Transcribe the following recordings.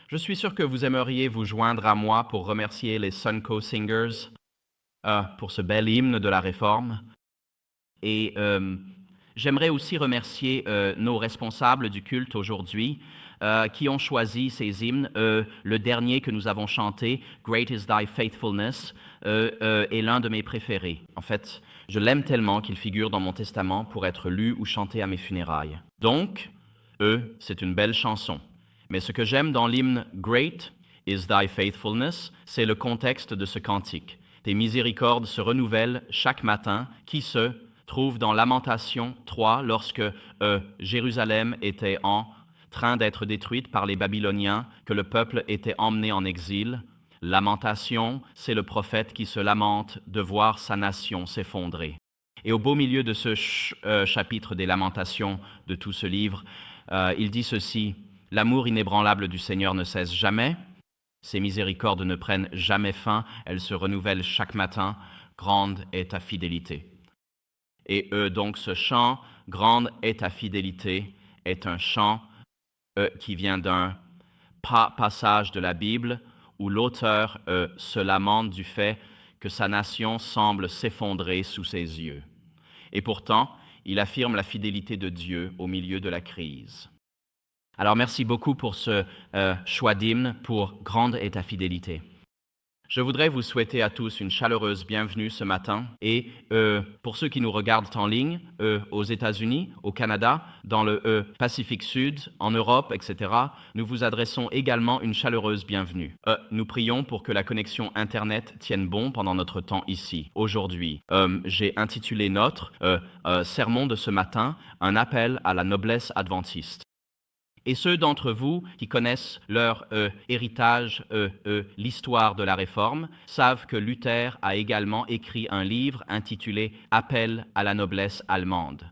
Je suis sûr que vous aimeriez vous joindre à moi pour remercier les Sunco Singers pour ce bel hymne de la Réforme. Et j'aimerais aussi remercier nos responsables du culte aujourd'hui qui ont choisi ces hymnes. Le dernier que nous avons chanté, Great is Thy Faithfulness, est l'un de mes préférés. En fait, je l'aime tellement qu'il figure dans mon testament pour être lu ou chanté à mes funérailles. Donc, c'est une belle chanson. Mais ce que j'aime dans l'hymne Great is Thy Faithfulness, c'est le contexte de ce cantique. Tes miséricordes se renouvellent chaque matin, qui se trouve dans Lamentation 3, lorsque Jérusalem était en train d'être détruite par les Babyloniens, que le peuple était emmené en exil. Lamentation, c'est le prophète qui se lamente de voir sa nation s'effondrer. Et au beau milieu de ce chapitre des Lamentations, de tout ce livre, il dit ceci: « L'amour inébranlable du Seigneur ne cesse jamais, ses miséricordes ne prennent jamais fin, elles se renouvellent chaque matin, grande est ta fidélité. » Et donc ce chant, « Grande est ta fidélité », est un chant qui vient d'un passage de la Bible où l'auteur se lamente du fait que sa nation semble s'effondrer sous ses yeux. Et pourtant, il affirme la fidélité de Dieu au milieu de la crise. Alors merci beaucoup pour ce choix d'hymne pour « Grande est ta fidélité ». Je voudrais vous souhaiter à tous une chaleureuse bienvenue ce matin et pour ceux qui nous regardent en ligne, aux États-Unis, au Canada, dans le Pacifique Sud, en Europe, etc., nous vous adressons également une chaleureuse bienvenue. Nous prions pour que la connexion Internet tienne bon pendant notre temps ici. Aujourd'hui, j'ai intitulé notre sermon de ce matin « Un appel à la noblesse adventiste ». Et ceux d'entre vous qui connaissent leur héritage, l'histoire de la Réforme, savent que Luther a également écrit un livre intitulé « Appel à la noblesse allemande ».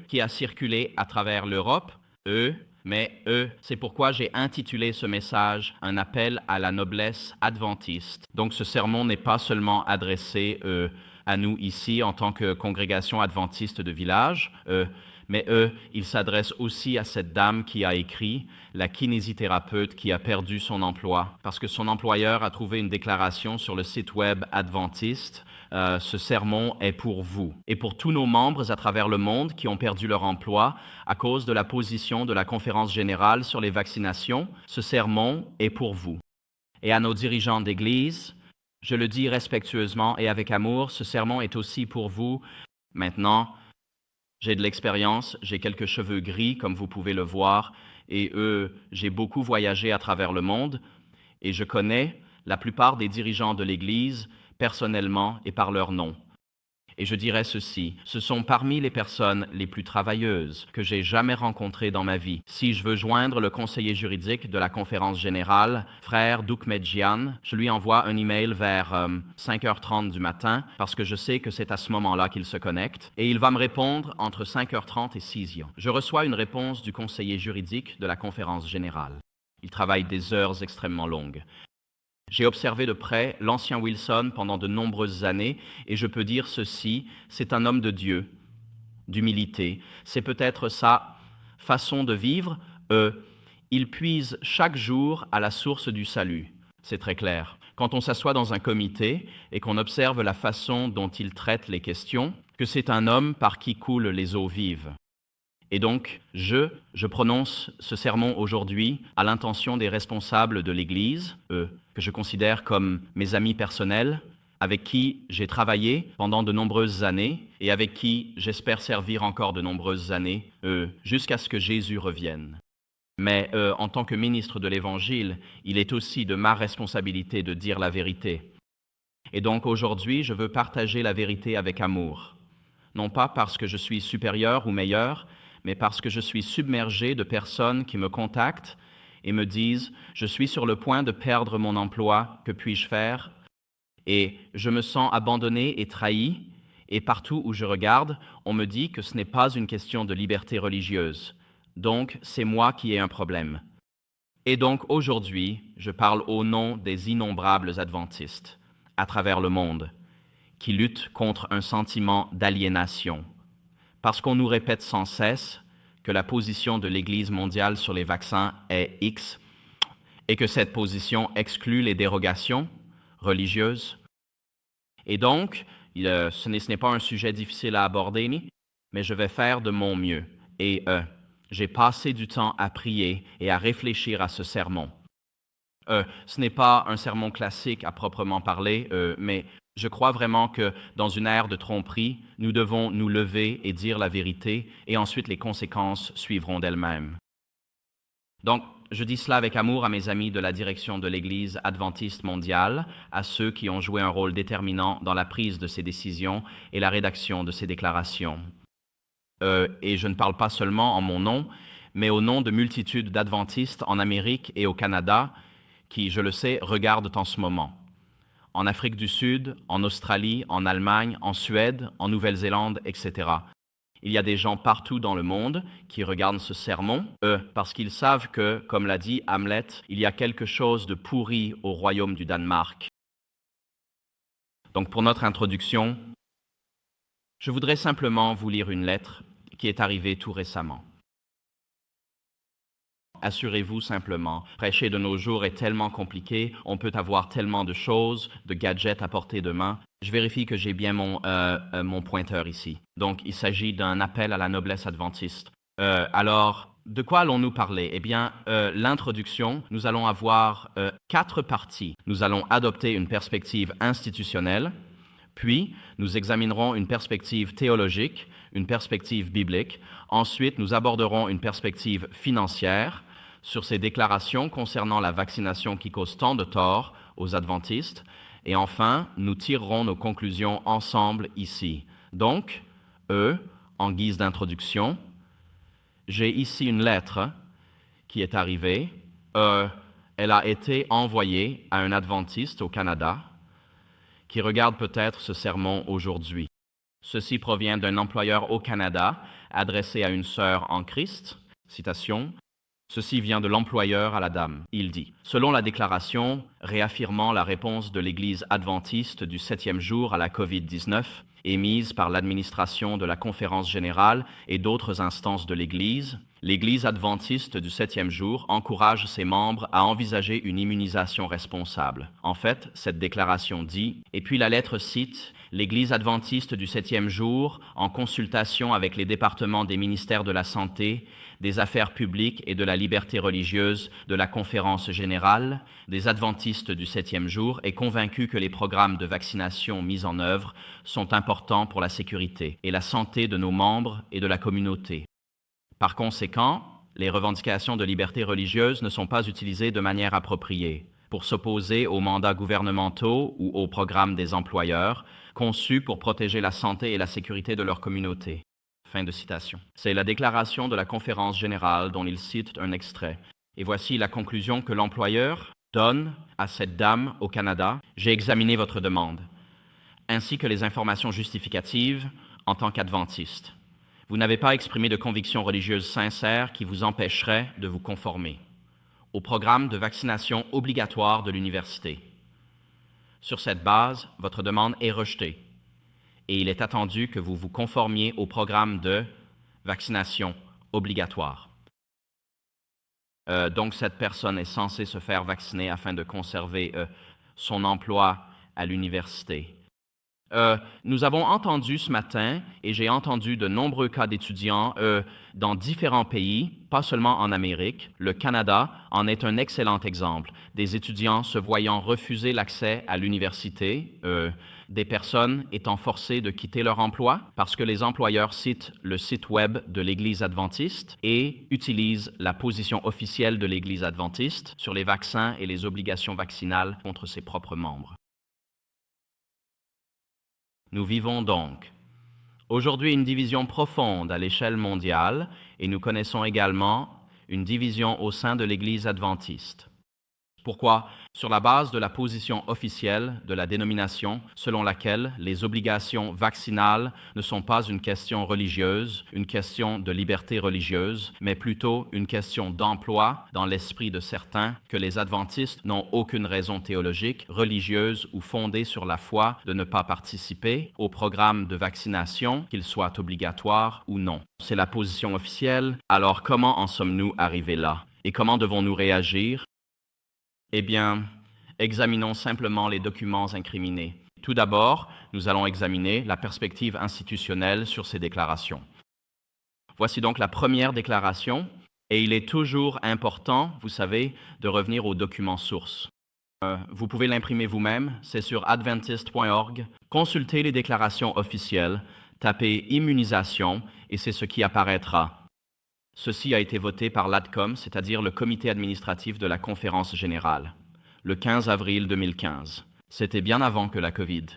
Qui a circulé à travers l'Europe, c'est pourquoi j'ai intitulé ce message « Un appel à la noblesse adventiste ». Donc ce sermon n'est pas seulement adressé à nous ici en tant que congrégation adventiste de village, mais il s'adresse aussi à cette dame qui a écrit, la kinésithérapeute qui a perdu son emploi, parce que son employeur a trouvé une déclaration sur le site web adventiste. Ce sermon est pour vous et pour tous nos membres à travers le monde qui ont perdu leur emploi à cause de la position de la Conférence générale sur les vaccinations. Ce sermon est pour vous. Et à nos dirigeants d'Église, je le dis respectueusement et avec amour, ce sermon est aussi pour vous. Maintenant, j'ai de l'expérience, j'ai quelques cheveux gris, comme vous pouvez le voir, et j'ai beaucoup voyagé à travers le monde, et je connais la plupart des dirigeants de l'Église personnellement et par leur nom. Et je dirais ceci, ce sont parmi les personnes les plus travailleuses que j'ai jamais rencontrées dans ma vie. Si je veux joindre le conseiller juridique de la conférence générale, frère Doukmedjian, je lui envoie un email vers 5h30 du matin parce que je sais que c'est à ce moment-là qu'il se connecte et il va me répondre entre 5h30 et 6h. Je reçois une réponse du conseiller juridique de la conférence générale. Il travaille des heures extrêmement longues. J'ai observé de près l'ancien Wilson pendant de nombreuses années et je peux dire ceci, c'est un homme de Dieu, d'humilité. C'est peut-être sa façon de vivre. Il puise chaque jour à la source du salut. C'est très clair. Quand on s'assoit dans un comité et qu'on observe la façon dont il traite les questions, que c'est un homme par qui coulent les eaux vives. Et donc, je prononce ce sermon aujourd'hui à l'intention des responsables de l'Église, que je considère comme mes amis personnels, avec qui j'ai travaillé pendant de nombreuses années et avec qui j'espère servir encore de nombreuses années, jusqu'à ce que Jésus revienne. Mais en tant que ministre de l'Évangile, il est aussi de ma responsabilité de dire la vérité. Et donc aujourd'hui, je veux partager la vérité avec amour. Non pas parce que je suis supérieur ou meilleur, mais parce que je suis submergé de personnes qui me contactent et me disent « Je suis sur le point de perdre mon emploi, que puis-je faire ?» Et je me sens abandonné et trahi, et partout où je regarde, on me dit que ce n'est pas une question de liberté religieuse. Donc, c'est moi qui ai un problème. Et donc, aujourd'hui, je parle au nom des innombrables adventistes à travers le monde qui luttent contre un sentiment d'aliénation. Parce qu'on nous répète sans cesse que la position de l'Église mondiale sur les vaccins est X, et que cette position exclut les dérogations religieuses. Et donc, ce n'est pas un sujet difficile à aborder, mais je vais faire de mon mieux. Et j'ai passé du temps à prier et à réfléchir à ce sermon. Ce n'est pas un sermon classique à proprement parler, mais je crois vraiment que dans une ère de tromperie, nous devons nous lever et dire la vérité, et ensuite les conséquences suivront d'elles-mêmes. Donc, je dis cela avec amour à mes amis de la direction de l'Église adventiste mondiale, à ceux qui ont joué un rôle déterminant dans la prise de ces décisions et la rédaction de ces déclarations. Et je ne parle pas seulement en mon nom, mais au nom de multitudes d'adventistes en Amérique et au Canada qui, je le sais, regardent en ce moment. En Afrique du Sud, en Australie, en Allemagne, en Suède, en Nouvelle-Zélande, etc. Il y a des gens partout dans le monde qui regardent ce sermon, parce qu'ils savent que, comme l'a dit Hamlet, il y a quelque chose de pourri au royaume du Danemark. Donc pour notre introduction, je voudrais simplement vous lire une lettre qui est arrivée tout récemment. Assurez-vous simplement, prêcher de nos jours est tellement compliqué, on peut avoir tellement de choses, de gadgets à portée de main. Je vérifie que j'ai bien mon pointeur ici. Donc, il s'agit d'un appel à la noblesse adventiste. Alors, de quoi allons-nous parler? Eh bien, l'introduction, nous allons avoir 4 parties. Nous allons adopter une perspective institutionnelle, puis nous examinerons une perspective théologique, une perspective biblique. Ensuite, nous aborderons une perspective financière sur ces déclarations concernant la vaccination qui cause tant de tort aux adventistes. Et enfin, nous tirerons nos conclusions ensemble ici. Donc, en guise d'introduction, j'ai ici une lettre qui est arrivée. Elle a été envoyée à un adventiste au Canada qui regarde peut-être ce sermon aujourd'hui. Ceci provient d'un employeur au Canada adressé à une sœur en Christ. Citation. Ceci vient de l'employeur à la dame. Il dit, selon la déclaration réaffirmant la réponse de l'Église adventiste du 7e jour à la COVID-19, émise par l'administration de la Conférence générale et d'autres instances de l'Église, l'Église adventiste du 7e jour encourage ses membres à envisager une immunisation responsable. En fait, cette déclaration dit, et puis la lettre cite, l'Église adventiste du 7e jour, en consultation avec les départements des ministères de la Santé, des Affaires publiques et de la liberté religieuse de la Conférence générale, des adventistes du 7e jour, est convaincue que les programmes de vaccination mis en œuvre sont importants pour la sécurité et la santé de nos membres et de la communauté. Par conséquent, les revendications de liberté religieuse ne sont pas utilisées de manière appropriée pour s'opposer aux mandats gouvernementaux ou aux programmes des employeurs conçus pour protéger la santé et la sécurité de leur communauté. Fin de citation. C'est la déclaration de la Conférence générale dont il cite un extrait. Et voici la conclusion que l'employeur donne à cette dame au Canada. J'ai examiné votre demande, ainsi que les informations justificatives en tant qu'adventiste. Vous n'avez pas exprimé de conviction religieuse sincère qui vous empêcherait de vous conformer au programme de vaccination obligatoire de l'université. Sur cette base, votre demande est rejetée et il est attendu que vous vous conformiez au programme de vaccination obligatoire. Donc, cette personne est censée se faire vacciner afin de conserver son emploi à l'université. Nous avons entendu ce matin, et j'ai entendu de nombreux cas d'étudiants dans différents pays, pas seulement en Amérique. Le Canada en est un excellent exemple. Des étudiants se voyant refuser l'accès à l'université, des personnes étant forcées de quitter leur emploi parce que les employeurs citent le site web de l'Église adventiste et utilisent la position officielle de l'Église adventiste sur les vaccins et les obligations vaccinales contre ses propres membres. Nous vivons donc aujourd'hui une division profonde à l'échelle mondiale et nous connaissons également une division au sein de l'Église adventiste. Pourquoi? Sur la base de la position officielle de la dénomination selon laquelle les obligations vaccinales ne sont pas une question religieuse, une question de liberté religieuse, mais plutôt une question d'emploi dans l'esprit de certains que les adventistes n'ont aucune raison théologique, religieuse ou fondée sur la foi de ne pas participer au programme de vaccination, qu'il soit obligatoire ou non. C'est la position officielle. Alors comment en sommes-nous arrivés là? Et comment devons-nous réagir? Eh bien, examinons simplement les documents incriminés. Tout d'abord, nous allons examiner la perspective institutionnelle sur ces déclarations. Voici donc la première déclaration, et il est toujours important, vous savez, de revenir aux documents sources. Vous pouvez l'imprimer vous-même, c'est sur adventist.org. Consultez les déclarations officielles, tapez immunisation et c'est ce qui apparaîtra. Ceci a été voté par l'ADCOM, c'est-à-dire le comité administratif de la conférence générale, le 15 avril 2015. C'était bien avant que la COVID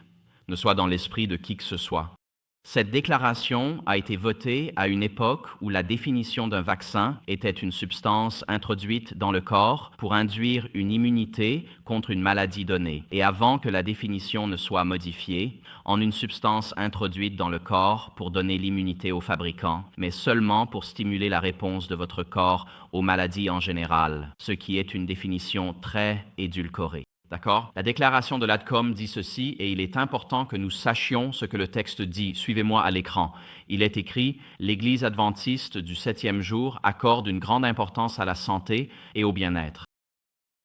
ne soit dans l'esprit de qui que ce soit. Cette déclaration a été votée à une époque où la définition d'un vaccin était une substance introduite dans le corps pour induire une immunité contre une maladie donnée, et avant que la définition ne soit modifiée en une substance introduite dans le corps pour donner l'immunité au fabricant, mais seulement pour stimuler la réponse de votre corps aux maladies en général, ce qui est une définition très édulcorée. D'accord? La déclaration de l'ADCOM dit ceci et il est important que nous sachions ce que le texte dit. Suivez-moi à l'écran. Il est écrit « L'Église adventiste du 7e jour accorde une grande importance à la santé et au bien-être. »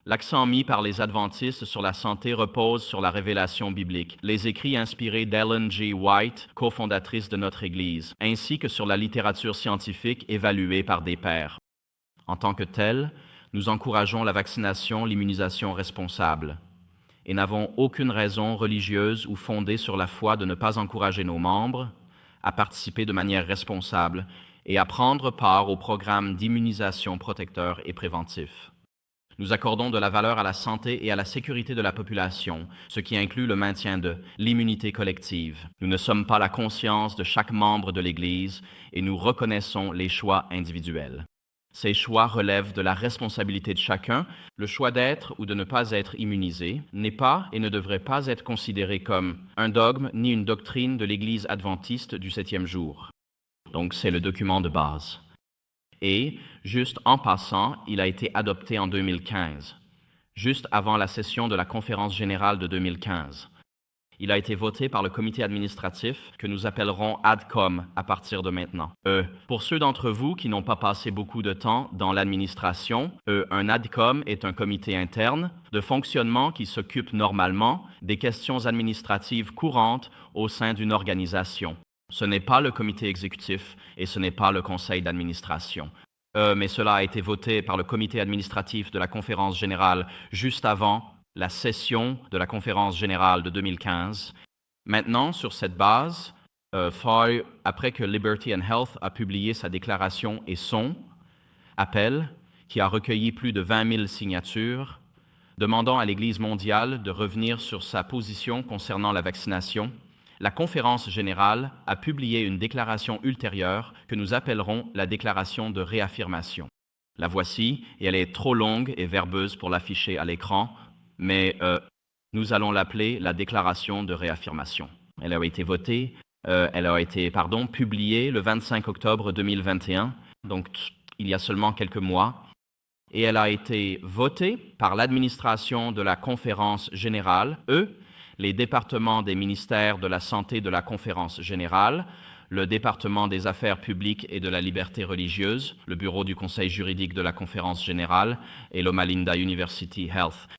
L'accent mis par les adventistes sur la santé repose sur la révélation biblique, les écrits inspirés d'Ellen G. White, cofondatrice de notre Église, ainsi que sur la littérature scientifique évaluée par des pairs. En tant que telle, nous encourageons la vaccination, l'immunisation responsable et n'avons aucune raison religieuse ou fondée sur la foi de ne pas encourager nos membres à participer de manière responsable et à prendre part au programme d'immunisation protecteur et préventif. Nous accordons de la valeur à la santé et à la sécurité de la population, ce qui inclut le maintien de l'immunité collective. Nous ne sommes pas la conscience de chaque membre de l'Église et nous reconnaissons les choix individuels. Ces choix relèvent de la responsabilité de chacun. Le choix d'être ou de ne pas être immunisé n'est pas et ne devrait pas être considéré comme un dogme ni une doctrine de l'Église adventiste du 7e jour. Donc c'est le document de base. Et, juste en passant, il a été adopté en 2015, juste avant la session de la conférence générale de 2015. Il a été voté par le comité administratif que nous appellerons ADCOM à partir de maintenant. Pour ceux d'entre vous qui n'ont pas passé beaucoup de temps dans l'administration, un ADCOM est un comité interne de fonctionnement qui s'occupe normalement des questions administratives courantes au sein d'une organisation. Ce n'est pas le comité exécutif et ce n'est pas le conseil d'administration. Mais cela a été voté par le comité administratif de la conférence générale juste avant la session de la conférence générale de 2015. Maintenant, sur cette base, Foy, après que Liberty and Health a publié sa déclaration et son appel, qui a recueilli plus de 20 000 signatures, demandant à l'Église mondiale de revenir sur sa position concernant la vaccination, la conférence générale a publié une déclaration ultérieure que nous appellerons la déclaration de réaffirmation. La voici, et elle est trop longue et verbeuse pour l'afficher à l'écran, mais nous allons l'appeler la déclaration de réaffirmation. Elle a été votée, publiée le 25 octobre 2021, donc il y a seulement quelques mois, et elle a été votée par l'administration de la conférence générale, les départements des ministères de la santé de la conférence générale, le département des affaires publiques et de la liberté religieuse, le bureau du conseil juridique de la conférence générale et Loma Linda University Health.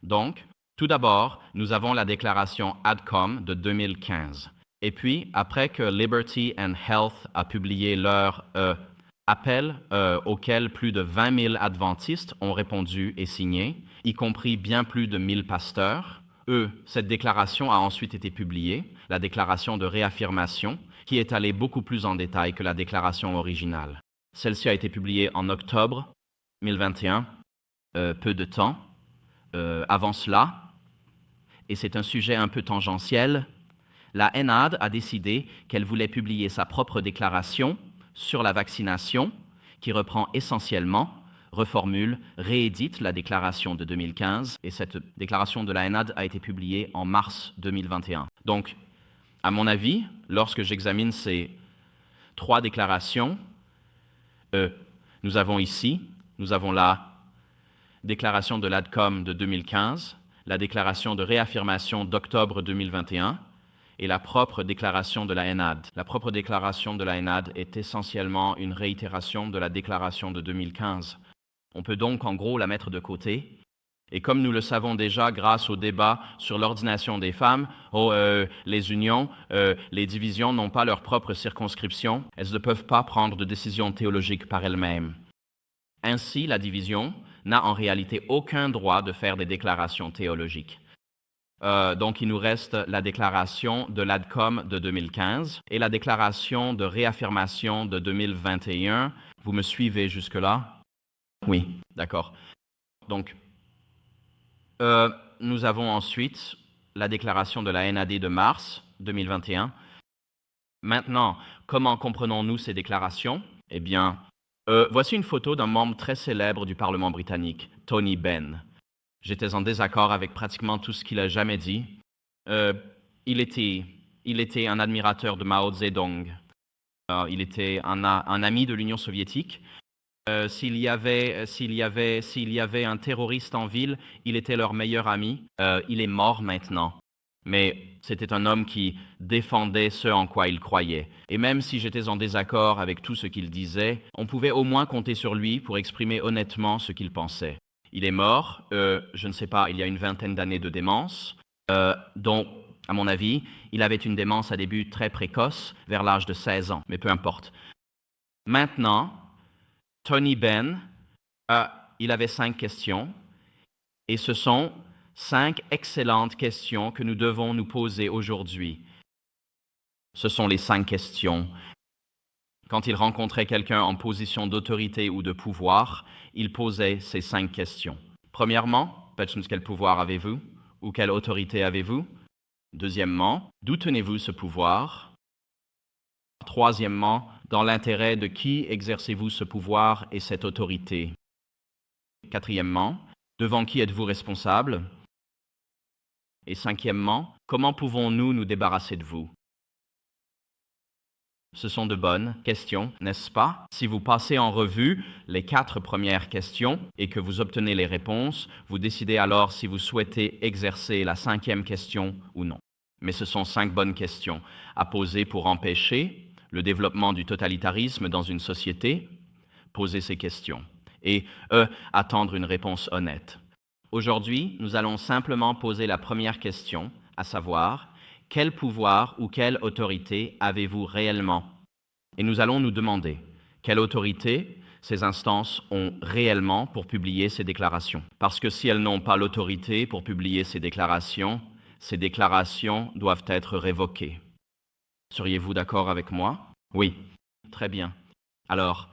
Donc, tout d'abord, nous avons la déclaration ADCOM de 2015. Et puis, après que Liberty and Health a publié leur appel auquel plus de 20 000 adventistes ont répondu et signé, y compris bien plus de 1000 pasteurs, cette déclaration a ensuite été publiée, la déclaration de réaffirmation, qui est allée beaucoup plus en détail que la déclaration originale. Celle-ci a été publiée en octobre 2021, peu de temps avant cela, et c'est un sujet un peu tangentiel. La NAD a décidé qu'elle voulait publier sa propre déclaration sur la vaccination, qui reprend essentiellement, reformule, réédite la déclaration de 2015, et cette déclaration de la NAD a été publiée en mars 2021. Donc, à mon avis, lorsque j'examine ces trois déclarations, nous avons la déclaration de l'ADCOM de 2015, la déclaration de réaffirmation d'octobre 2021 et la propre déclaration de la NAD. La propre déclaration de la NAD est essentiellement une réitération de la déclaration de 2015. On peut donc en gros la mettre de côté Et comme nous le savons déjà grâce au débat sur l'ordination des femmes, les unions, les divisions n'ont pas leur propre circonscription, elles ne peuvent pas prendre de décisions théologiques par elles-mêmes. Ainsi, la division n'a en réalité aucun droit de faire des déclarations théologiques. Donc, il nous reste la déclaration de l'ADCOM de 2015 et la déclaration de réaffirmation de 2021. Vous me suivez jusque-là? Oui, d'accord. Donc, nous avons ensuite la déclaration de la NAD de mars 2021. Maintenant, comment comprenons-nous ces déclarations? Eh bien, voici une photo d'un membre très célèbre du Parlement britannique, Tony Benn. J'étais en désaccord avec pratiquement tout ce qu'il a jamais dit. Il était un admirateur de Mao Zedong. Il était un ami de l'Union soviétique. S'il y avait un terroriste en ville, il était leur meilleur ami. Il est mort maintenant. Mais c'était un homme qui défendait ce en quoi il croyait. Et même si j'étais en désaccord avec tout ce qu'il disait, on pouvait au moins compter sur lui pour exprimer honnêtement ce qu'il pensait. Il est mort, je ne sais pas, il y a une vingtaine d'années de démence, dont, à mon avis, il avait une démence à début très précoce, vers l'âge de 16 ans, mais peu importe. Maintenant, Tony Benn, il avait 5 questions, et ce sont 5 excellentes questions que nous devons nous poser aujourd'hui. Ce sont les 5 questions. Quand il rencontrait quelqu'un en position d'autorité ou de pouvoir, il posait ces 5 questions. Premièrement, quel pouvoir avez-vous? Ou quelle autorité avez-vous? Deuxièmement, d'où tenez-vous ce pouvoir? Troisièmement, dans l'intérêt de qui exercez-vous ce pouvoir et cette autorité? Quatrièmement, devant qui êtes-vous responsable? Et cinquièmement, comment pouvons-nous nous débarrasser de vous? Ce sont de bonnes questions, n'est-ce pas? Si vous passez en revue les 4 premières questions et que vous obtenez les réponses, vous décidez alors si vous souhaitez exercer la 5e question ou non. Mais ce sont 5 bonnes questions à poser pour empêcher le développement du totalitarisme dans une société. Posez ces questions et attendre une réponse honnête. Aujourd'hui, nous allons simplement poser la première question, à savoir: quel pouvoir ou quelle autorité avez-vous réellement? Et nous allons nous demander quelle autorité ces instances ont réellement pour publier ces déclarations. Parce que si elles n'ont pas l'autorité pour publier ces déclarations doivent être révoquées. Seriez-vous d'accord avec moi? Oui, très bien. Alors,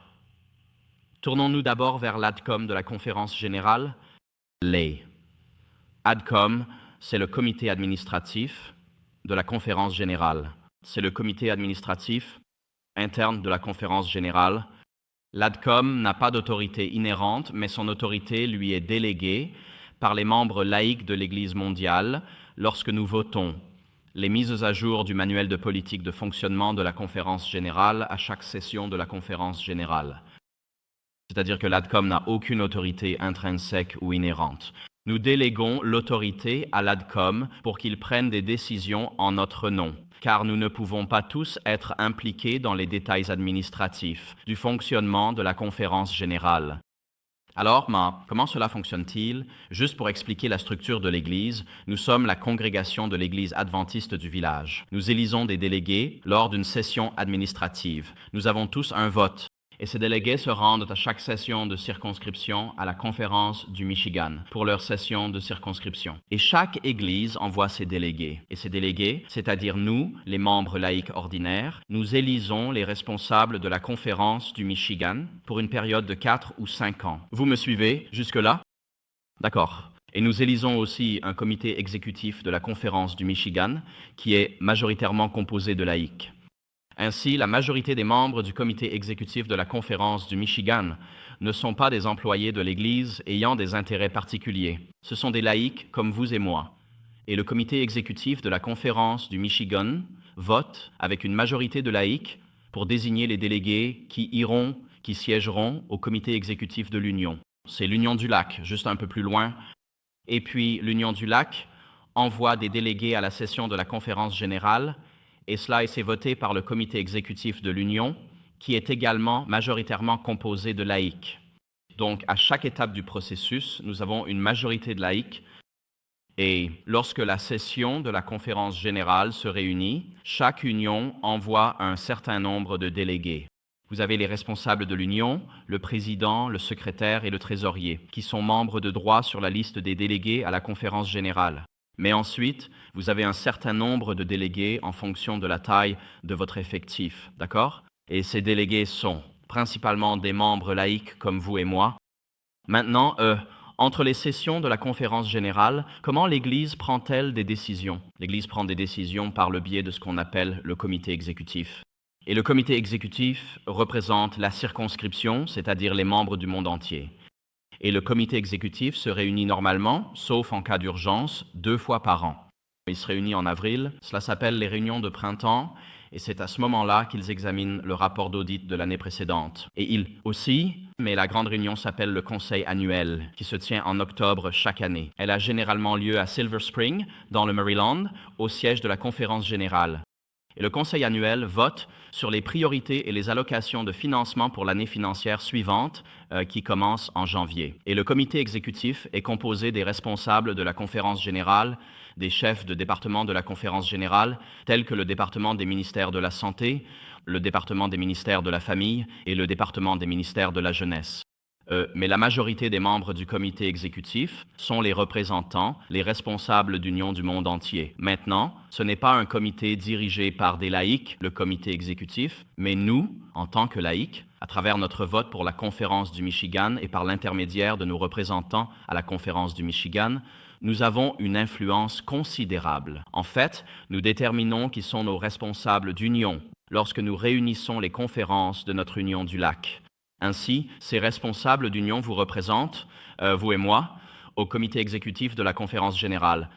tournons-nous d'abord vers l'ADCOM de la Conférence générale. ADCOM, c'est le comité administratif de la Conférence générale. C'est le comité administratif interne de la Conférence générale. L'ADCOM n'a pas d'autorité inhérente, mais son autorité lui est déléguée par les membres laïcs de l'Église mondiale lorsque nous votons les mises à jour du manuel de politique de fonctionnement de la Conférence générale à chaque session de la Conférence générale. C'est-à-dire que l'ADCOM n'a aucune autorité intrinsèque ou inhérente. Nous déléguons l'autorité à l'ADCOM pour qu'il prenne des décisions en notre nom, car nous ne pouvons pas tous être impliqués dans les détails administratifs du fonctionnement de la conférence générale. Alors, comment cela fonctionne-t-il? Juste pour expliquer la structure de l'Église, nous sommes la congrégation de l'Église adventiste du village. Nous élisons des délégués lors d'une session administrative. Nous avons tous un vote. Et ces délégués se rendent à chaque session de circonscription à la conférence du Michigan pour leur session de circonscription. Et chaque église envoie ses délégués. Et ces délégués, c'est-à-dire nous, les membres laïcs ordinaires, nous élisons les responsables de la conférence du Michigan pour une période de 4 ou 5 ans. Vous me suivez jusque-là? D'accord. Et nous élisons aussi un comité exécutif de la conférence du Michigan qui est majoritairement composé de laïcs. Ainsi, la majorité des membres du comité exécutif de la conférence du Michigan ne sont pas des employés de l'Église ayant des intérêts particuliers. Ce sont des laïcs comme vous et moi. Et le comité exécutif de la conférence du Michigan vote avec une majorité de laïcs pour désigner les délégués qui siégeront au comité exécutif de l'Union. C'est l'Union du Lac, juste un peu plus loin. Et puis, l'Union du Lac envoie des délégués à la session de la conférence générale. Et cela est voté par le comité exécutif de l'Union, qui est également majoritairement composé de laïcs. Donc, à chaque étape du processus, nous avons une majorité de laïcs et lorsque la session de la conférence générale se réunit, chaque union envoie un certain nombre de délégués. Vous avez les responsables de l'union, le président, le secrétaire et le trésorier, qui sont membres de droit sur la liste des délégués à la conférence générale. Mais ensuite, vous avez un certain nombre de délégués en fonction de la taille de votre effectif, d'accord? Et ces délégués sont principalement des membres laïcs comme vous et moi. Maintenant, entre les sessions de la conférence générale, comment l'Église prend-elle des décisions? L'Église prend des décisions par le biais de ce qu'on appelle le comité exécutif. Et le comité exécutif représente la circonscription, c'est-à-dire les membres du monde entier. Et le comité exécutif se réunit normalement, sauf en cas d'urgence, 2 fois par an. Il se réunit en avril, cela s'appelle les réunions de printemps, et c'est à ce moment-là qu'ils examinent le rapport d'audit de l'année précédente. Et ils aussi, mais la grande réunion s'appelle le Conseil annuel, qui se tient en octobre chaque année. Elle a généralement lieu à Silver Spring, dans le Maryland, au siège de la conférence générale. Et le Conseil annuel vote sur les priorités et les allocations de financement pour l'année financière suivante qui commence en janvier. Et le comité exécutif est composé des responsables de la conférence générale, des chefs de département de la conférence générale, tels que le département des ministères de la Santé, le département des ministères de la Famille et le département des ministères de la Jeunesse. Mais la majorité des membres du comité exécutif sont les représentants, les responsables d'union du monde entier. Maintenant, ce n'est pas un comité dirigé par des laïcs, le comité exécutif, mais nous, en tant que laïcs, à travers notre vote pour la conférence du Michigan et par l'intermédiaire de nos représentants à la conférence du Michigan, nous avons une influence considérable. En fait, nous déterminons qui sont nos responsables d'union lorsque nous réunissons les conférences de notre union du lac. Ainsi, ces responsables d'union vous représentent, vous et moi, au comité exécutif de la conférence générale.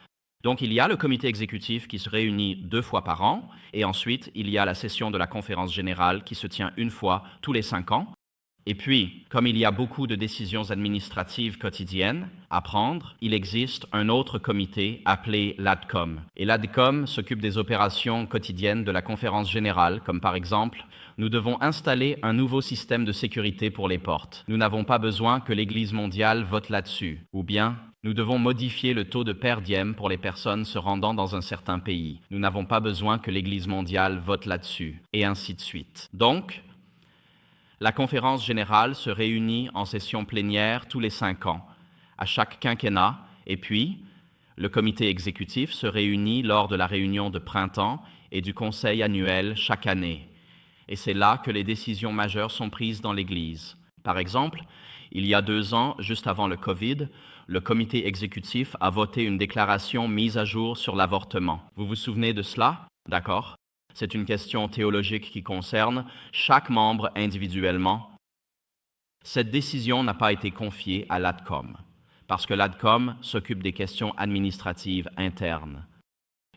Donc, il y a le comité exécutif qui se réunit 2 fois par an, et ensuite, il y a la session de la conférence générale qui se tient 1 fois tous les 5 ans. Et puis, comme il y a beaucoup de décisions administratives quotidiennes à prendre, il existe un autre comité appelé l'ADCOM. Et l'ADCOM s'occupe des opérations quotidiennes de la conférence générale, comme par exemple, nous devons installer un nouveau système de sécurité pour les portes. Nous n'avons pas besoin que l'Église mondiale vote là-dessus. Ou bien, nous devons modifier le taux de per diem pour les personnes se rendant dans un certain pays. Nous n'avons pas besoin que l'Église mondiale vote là-dessus. Et ainsi de suite. Donc, la conférence générale se réunit en session plénière tous les 5 ans, à chaque quinquennat, et puis le comité exécutif se réunit lors de la réunion de printemps et du conseil annuel chaque année. Et c'est là que les décisions majeures sont prises dans l'Église. Par exemple, il y a 2 ans, juste avant le COVID, le comité exécutif a voté une déclaration mise à jour sur l'avortement. Vous vous souvenez de cela? D'accord? C'est une question théologique qui concerne chaque membre individuellement. Cette décision n'a pas été confiée à l'ADCOM, parce que l'ADCOM s'occupe des questions administratives internes.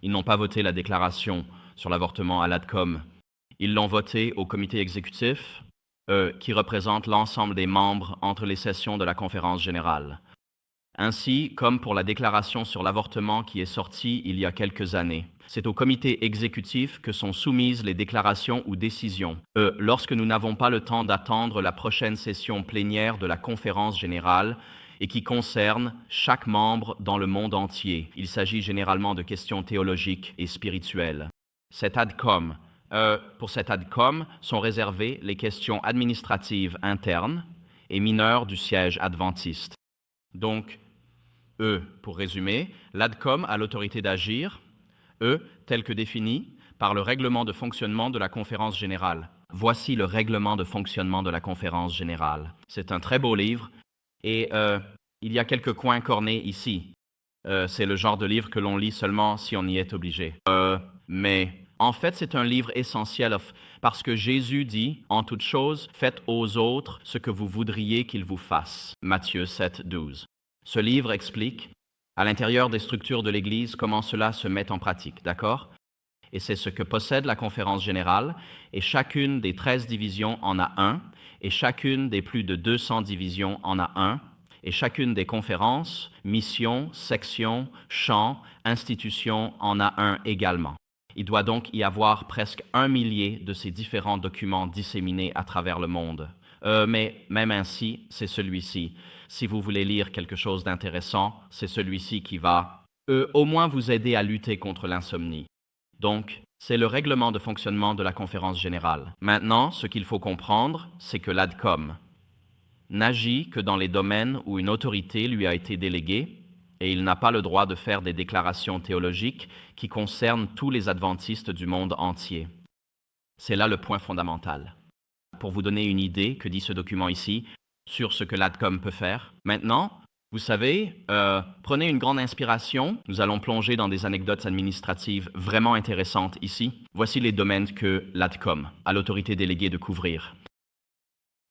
Ils n'ont pas voté la déclaration sur l'avortement à l'ADCOM. Ils l'ont voté au comité exécutif, qui représente l'ensemble des membres entre les sessions de la conférence générale. Ainsi, comme pour la déclaration sur l'avortement qui est sortie il y a quelques années, c'est au comité exécutif que sont soumises les déclarations ou décisions. Lorsque nous n'avons pas le temps d'attendre la prochaine session plénière de la conférence générale et qui concerne chaque membre dans le monde entier, il s'agit généralement de questions théologiques et spirituelles. Pour cet ADCOM sont réservées les questions administratives internes et mineures du siège adventiste. Donc, pour résumer, l'ADCOM a l'autorité d'agir, tel que défini par le règlement de fonctionnement de la conférence générale. Voici le règlement de fonctionnement de la conférence générale. C'est un très beau livre et il y a quelques coins cornés ici. C'est le genre de livre que l'on lit seulement si on y est obligé. Mais en fait, c'est un livre essentiel parce que Jésus dit, en toute chose, faites aux autres ce que vous voudriez qu'ils vous fassent. Matthieu 7, 12. Ce livre explique, à l'intérieur des structures de l'Église, comment cela se met en pratique, d'accord? Et c'est ce que possède la conférence générale, et chacune des 13 divisions en a un, et chacune des plus de 200 divisions en a un, et chacune des conférences, missions, sections, champs, institutions en a un également. Il doit donc y avoir presque 1 millier de ces différents documents disséminés à travers le monde. Mais même ainsi, c'est celui-ci. Si vous voulez lire quelque chose d'intéressant, c'est celui-ci qui va au moins vous aider à lutter contre l'insomnie. Donc, c'est le règlement de fonctionnement de la conférence générale. Maintenant, ce qu'il faut comprendre, c'est que l'ADCOM n'agit que dans les domaines où une autorité lui a été déléguée et il n'a pas le droit de faire des déclarations théologiques qui concernent tous les adventistes du monde entier. C'est là le point fondamental. Pour vous donner une idée, que dit ce document ici, sur ce que l'ADCOM peut faire. Maintenant, vous savez, prenez une grande inspiration. Nous allons plonger dans des anecdotes administratives vraiment intéressantes ici. Voici les domaines que l'ADCOM a l'autorité déléguée de couvrir.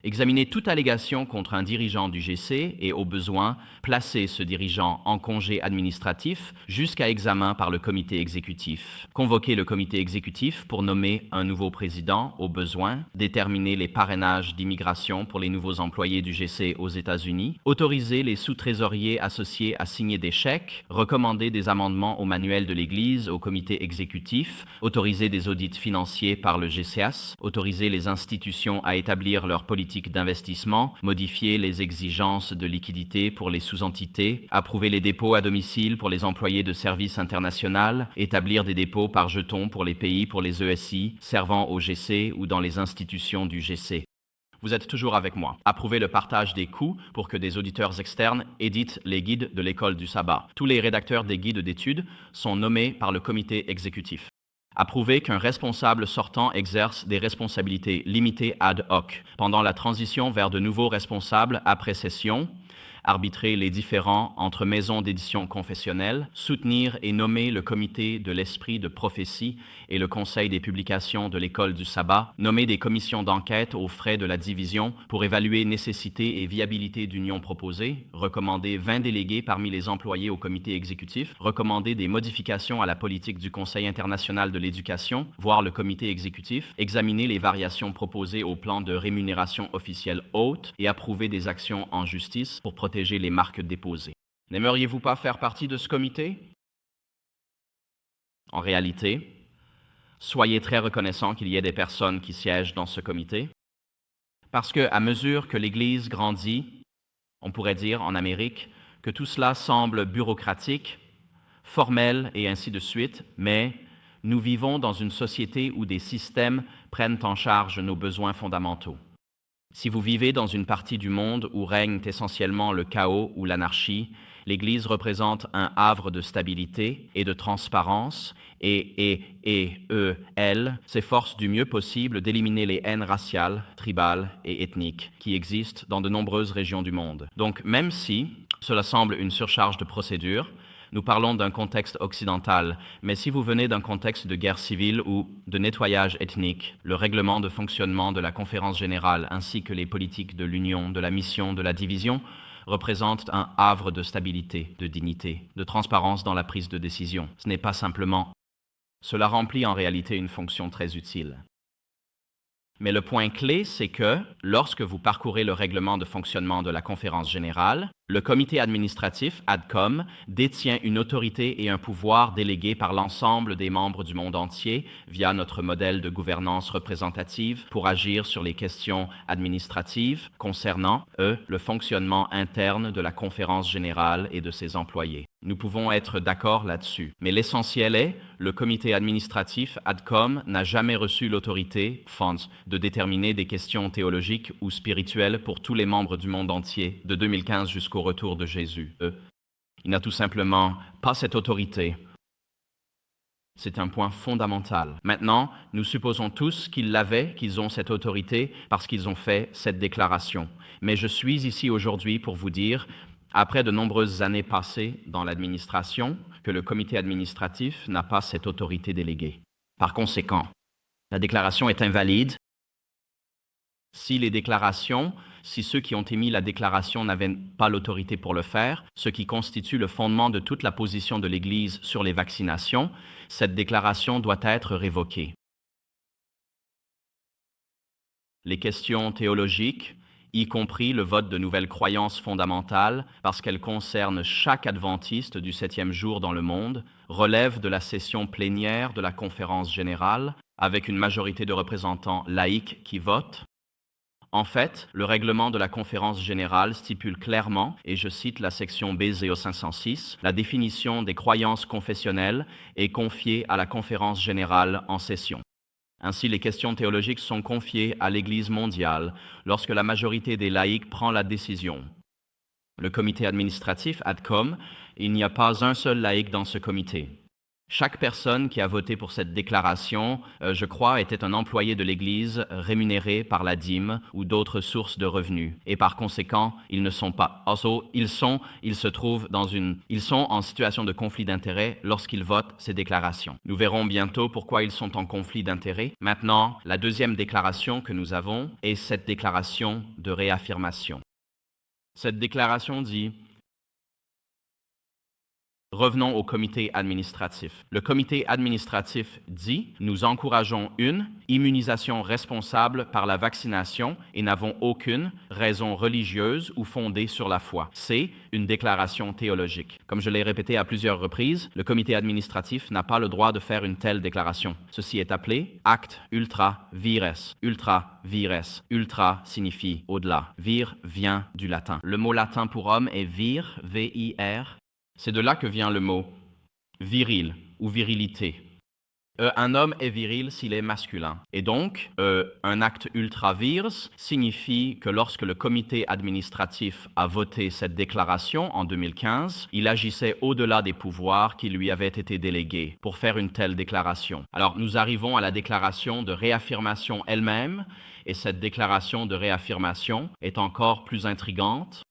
Examiner toute allégation contre un dirigeant du GC et, au besoin, placer ce dirigeant en congé administratif jusqu'à examen par le comité exécutif. Convoquer le comité exécutif pour nommer un nouveau président, au besoin. Déterminer les parrainages d'immigration pour les nouveaux employés du GC aux États-Unis. Autoriser les sous-trésoriers associés à signer des chèques. Recommander des amendements au manuel de l'Église au comité exécutif. Autoriser des audits financiers par le GCAS. Autoriser les institutions à établir leur politique d'investissement, modifier les exigences de liquidité pour les sous-entités, approuver les dépôts à domicile pour les employés de services international, établir des dépôts par jetons pour les pays pour les ESI servant au GC ou dans les institutions du GC. Vous êtes toujours avec moi. Approuver le partage des coûts pour que des auditeurs externes éditent les guides de l'école du sabbat. Tous les rédacteurs des guides d'études sont nommés par le comité exécutif. Approuver qu'un responsable sortant exerce des responsabilités limitées ad hoc pendant la transition vers de nouveaux responsables après session. Arbitrer les différends entre maisons d'édition confessionnelles, soutenir et nommer le comité de l'esprit de prophétie et le conseil des publications de l'école du sabbat, nommer des commissions d'enquête aux frais de la division pour évaluer nécessité et viabilité d'unions proposées, recommander 20 délégués parmi les employés au comité exécutif, recommander des modifications à la politique du Conseil international de l'éducation, voire le comité exécutif, examiner les variations proposées au plan de rémunération officielle haute et approuver des actions en justice pour protéger les marques déposées. N'aimeriez-vous pas faire partie de ce comité? En réalité, soyez très reconnaissants qu'il y ait des personnes qui siègent dans ce comité, parce qu'à mesure que l'Église grandit, on pourrait dire en Amérique que tout cela semble bureaucratique, formel et ainsi de suite, mais nous vivons dans une société où des systèmes prennent en charge nos besoins fondamentaux. Si vous vivez dans une partie du monde où règne essentiellement le chaos ou l'anarchie, l'Église représente un havre de stabilité et de transparence elle s'efforce du mieux possible d'éliminer les haines raciales, tribales et ethniques qui existent dans de nombreuses régions du monde. Donc même si cela semble une surcharge de procédure, nous parlons d'un contexte occidental, mais si vous venez d'un contexte de guerre civile ou de nettoyage ethnique, le règlement de fonctionnement de la conférence générale ainsi que les politiques de l'union, de la mission, de la division représentent un havre de stabilité, de dignité, de transparence dans la prise de décision. Ce n'est pas simplement. Cela remplit en réalité une fonction très utile. Mais le point clé, c'est que, lorsque vous parcourez le règlement de fonctionnement de la conférence générale, le comité administratif, ADCOM, détient une autorité et un pouvoir délégués par l'ensemble des membres du monde entier via notre modèle de gouvernance représentative pour agir sur les questions administratives concernant, le fonctionnement interne de la conférence générale et de ses employés. Nous pouvons être d'accord là-dessus. Mais l'essentiel est, le comité administratif ADCOM n'a jamais reçu l'autorité, FONS, de déterminer des questions théologiques ou spirituelles pour tous les membres du monde entier, de 2015 jusqu'au retour de Jésus. Il n'a tout simplement pas cette autorité. C'est un point fondamental. Maintenant, nous supposons tous qu'ils l'avaient, qu'ils ont cette autorité parce qu'ils ont fait cette déclaration. Mais je suis ici aujourd'hui pour vous dire, après de nombreuses années passées dans l'administration, que le comité administratif n'a pas cette autorité déléguée. Par conséquent, la déclaration est invalide si ceux qui ont émis la déclaration n'avaient pas l'autorité pour le faire, ce qui constitue le fondement de toute la position de l'Église sur les vaccinations, cette déclaration doit être révoquée. Les questions théologiques, y compris le vote de nouvelles croyances fondamentales, parce qu'elles concernent chaque adventiste du 7e jour dans le monde, relèvent de la session plénière de la conférence générale, avec une majorité de représentants laïcs qui votent. En fait, le règlement de la conférence générale stipule clairement, et je cite la section BZO 506, la définition des croyances confessionnelles est confiée à la conférence générale en session. Ainsi, les questions théologiques sont confiées à l'Église mondiale lorsque la majorité des laïcs prend la décision. Le comité administratif, ADCOM, il n'y a pas un seul laïc dans ce comité. Chaque personne qui a voté pour cette déclaration, je crois, était un employé de l'Église rémunéré par la dîme ou d'autres sources de revenus. Et par conséquent, ils ne sont pas. Also, ils sont en situation de conflit d'intérêts lorsqu'ils votent ces déclarations. Nous verrons bientôt pourquoi ils sont en conflit d'intérêts. Maintenant, la deuxième déclaration que nous avons est cette déclaration de réaffirmation. Cette déclaration dit: revenons au comité administratif. Le comité administratif dit: nous encourageons une immunisation responsable par la vaccination et n'avons aucune raison religieuse ou fondée sur la foi. C'est une déclaration théologique. Comme je l'ai répété à plusieurs reprises, le comité administratif n'a pas le droit de faire une telle déclaration. Ceci est appelé acte ultra vires. Ultra vires. Ultra signifie au-delà. Vir vient du latin. Le mot latin pour homme est vir, V-I-R. C'est de là que vient le mot viril ou virilité. Un homme est viril s'il est masculin. Et donc, un acte ultra vires signifie que lorsque le comité administratif a voté cette déclaration en 2015, il agissait au-delà des pouvoirs qui lui avaient été délégués pour faire une telle déclaration. Alors, nous arrivons à la déclaration de réaffirmation elle-même, et cette déclaration de réaffirmation est encore plus intrigante.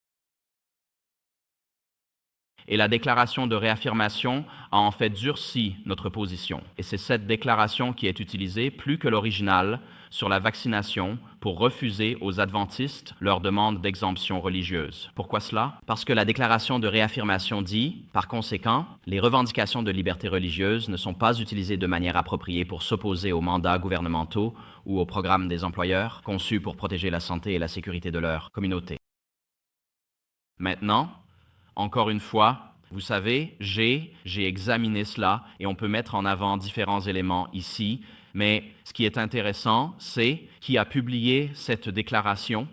Et la déclaration de réaffirmation a en fait durci notre position. Et c'est cette déclaration qui est utilisée plus que l'original sur la vaccination pour refuser aux adventistes leur demande d'exemption religieuse. Pourquoi cela? Parce que la déclaration de réaffirmation dit, par conséquent, les revendications de liberté religieuse ne sont pas utilisées de manière appropriée pour s'opposer aux mandats gouvernementaux ou aux programmes des employeurs conçus pour protéger la santé et la sécurité de leur communauté. Maintenant, encore une fois, vous savez, j'ai examiné cela et on peut mettre en avant différents éléments ici, mais ce qui est intéressant, c'est qui a publié cette déclaration.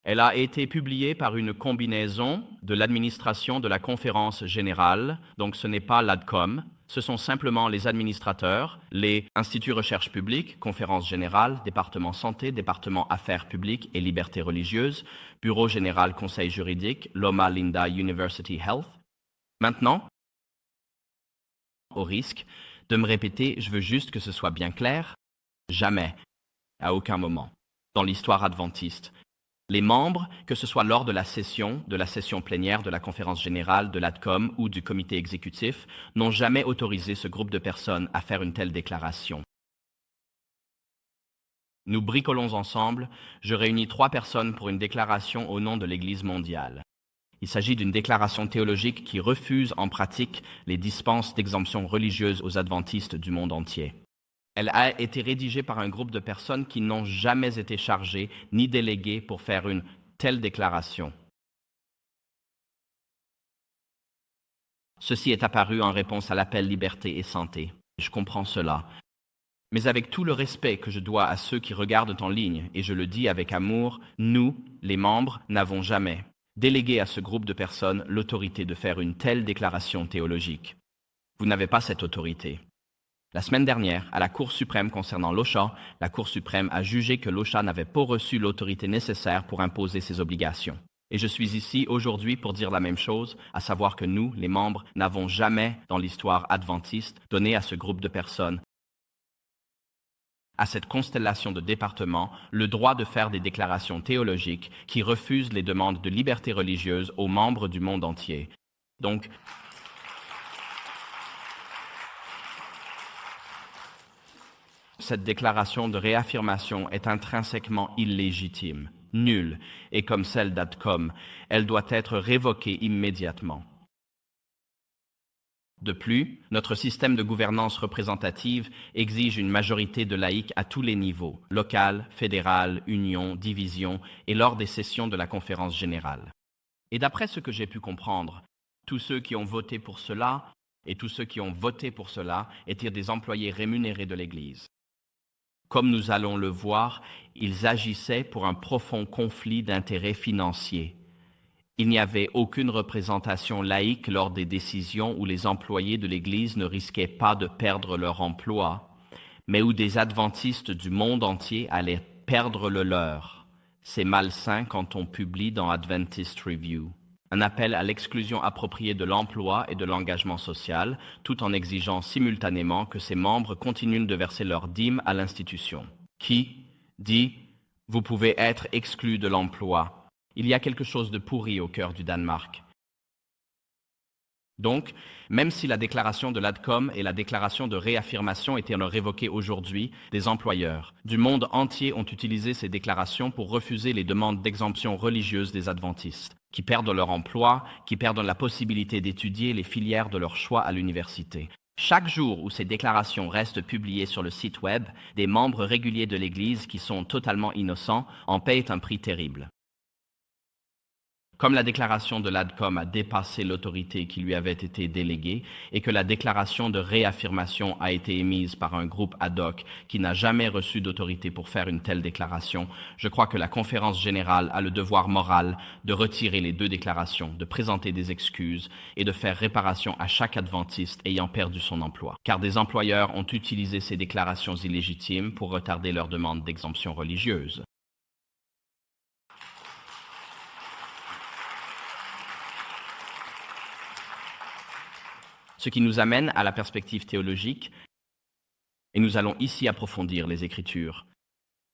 Elle a été publiée par une combinaison de l'administration de la conférence générale, donc ce n'est pas l'ADCOM, ce sont simplement les administrateurs, les instituts recherche publique, conférence générale, département santé, département affaires publiques et libertés religieuses, bureau général conseil juridique, Loma Linda University Health. Maintenant, au risque de me répéter, je veux juste que ce soit bien clair, jamais, à aucun moment, dans l'histoire adventiste, les membres, que ce soit lors de la session plénière de la conférence générale, de l'ADCOM ou du comité exécutif, n'ont jamais autorisé ce groupe de personnes à faire une telle déclaration. Nous bricolons ensemble, je réunis 3 personnes pour une déclaration au nom de l'Église mondiale. Il s'agit d'une déclaration théologique qui refuse en pratique les dispenses d'exemption religieuse aux adventistes du monde entier. Elle a été rédigée par un groupe de personnes qui n'ont jamais été chargées ni déléguées pour faire une telle déclaration. Ceci est apparu en réponse à l'appel Liberté et Santé. Je comprends cela. Mais avec tout le respect que je dois à ceux qui regardent en ligne, et je le dis avec amour, nous, les membres, n'avons jamais délégué à ce groupe de personnes l'autorité de faire une telle déclaration théologique. Vous n'avez pas cette autorité. La semaine dernière, à la Cour suprême concernant l'OSHA, la Cour suprême a jugé que l'OSHA n'avait pas reçu l'autorité nécessaire pour imposer ses obligations. Et je suis ici aujourd'hui pour dire la même chose, à savoir que nous, les membres, n'avons jamais, dans l'histoire adventiste, donné à ce groupe de personnes, à cette constellation de départements, le droit de faire des déclarations théologiques qui refusent les demandes de liberté religieuse aux membres du monde entier. Donc, cette déclaration de réaffirmation est intrinsèquement illégitime, nulle, et comme celle d'ADCOM, elle doit être révoquée immédiatement. De plus, notre système de gouvernance représentative exige une majorité de laïcs à tous les niveaux, local, fédéral, union, division, et lors des sessions de la conférence générale. Et d'après ce que j'ai pu comprendre, tous ceux qui ont voté pour cela étaient des employés rémunérés de l'Église. Comme nous allons le voir, ils agissaient pour un profond conflit d'intérêts financiers. Il n'y avait aucune représentation laïque lors des décisions où les employés de l'Église ne risquaient pas de perdre leur emploi, mais où des adventistes du monde entier allaient perdre le leur. C'est malsain quand on publie dans Adventist Review un appel à l'exclusion appropriée de l'emploi et de l'engagement social, tout en exigeant simultanément que ses membres continuent de verser leurs dîmes à l'institution. Qui dit « Vous pouvez être exclu de l'emploi ». Il y a quelque chose de pourri au cœur du Danemark. Donc, même si la déclaration de l'ADCOM et la déclaration de réaffirmation étaient révoquées aujourd'hui, des employeurs du monde entier ont utilisé ces déclarations pour refuser les demandes d'exemption religieuse des adventistes, qui perdent leur emploi, qui perdent la possibilité d'étudier les filières de leur choix à l'université. Chaque jour où ces déclarations restent publiées sur le site web, des membres réguliers de l'Église qui sont totalement innocents en paient un prix terrible. Comme la déclaration de l'ADCOM a dépassé l'autorité qui lui avait été déléguée et que la déclaration de réaffirmation a été émise par un groupe ad hoc qui n'a jamais reçu d'autorité pour faire une telle déclaration, je crois que la conférence générale a le devoir moral de retirer les deux déclarations, de présenter des excuses et de faire réparation à chaque adventiste ayant perdu son emploi. Car des employeurs ont utilisé ces déclarations illégitimes pour retarder leur demande d'exemption religieuse. Ce qui nous amène à la perspective théologique, et nous allons ici approfondir les Écritures.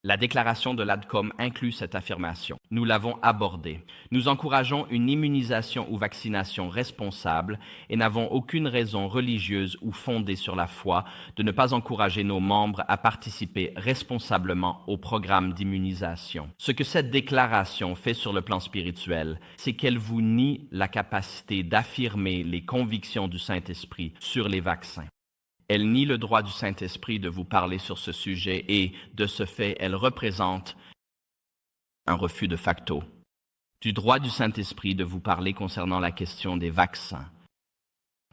La déclaration de l'ADCOM inclut cette affirmation. Nous l'avons abordée. Nous encourageons une immunisation ou vaccination responsable et n'avons aucune raison religieuse ou fondée sur la foi de ne pas encourager nos membres à participer responsablement au programme d'immunisation. Ce que cette déclaration fait sur le plan spirituel, c'est qu'elle vous nie la capacité d'affirmer les convictions du Saint-Esprit sur les vaccins. Elle nie le droit du Saint-Esprit de vous parler sur ce sujet et, de ce fait, elle représente un refus de facto du droit du Saint-Esprit de vous parler concernant la question des vaccins.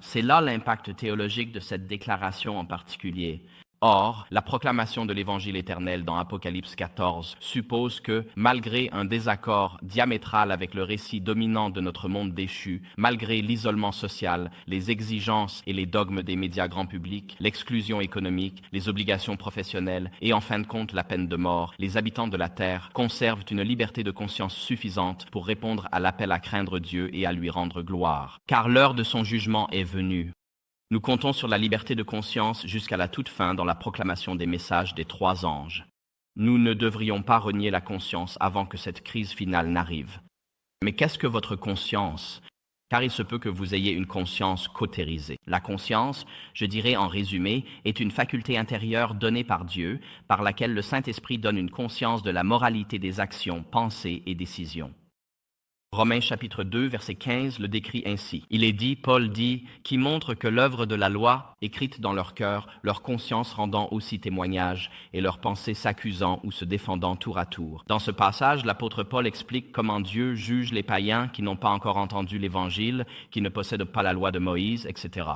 C'est là l'impact théologique de cette déclaration en particulier. Or, la proclamation de l'Évangile éternel dans Apocalypse 14 suppose que, malgré un désaccord diamétral avec le récit dominant de notre monde déchu, malgré l'isolement social, les exigences et les dogmes des médias grand public, l'exclusion économique, les obligations professionnelles et en fin de compte la peine de mort, les habitants de la terre conservent une liberté de conscience suffisante pour répondre à l'appel à craindre Dieu et à lui rendre gloire. Car l'heure de son jugement est venue. Nous comptons sur la liberté de conscience jusqu'à la toute fin dans la proclamation des messages des 3 anges. Nous ne devrions pas renier la conscience avant que cette crise finale n'arrive. Mais qu'est-ce que votre conscience? Car il se peut que vous ayez une conscience cautérisée. La conscience, je dirais en résumé, est une faculté intérieure donnée par Dieu, par laquelle le Saint-Esprit donne une conscience de la moralité des actions, pensées et décisions. Romains chapitre 2, verset 15 le décrit ainsi. Il est dit, Paul dit, qui montre que l'œuvre de la loi, écrite dans leur cœur, leur conscience rendant aussi témoignage, et leurs pensées s'accusant ou se défendant tour à tour. Dans ce passage, l'apôtre Paul explique comment Dieu juge les païens qui n'ont pas encore entendu l'Évangile, qui ne possèdent pas la loi de Moïse, etc.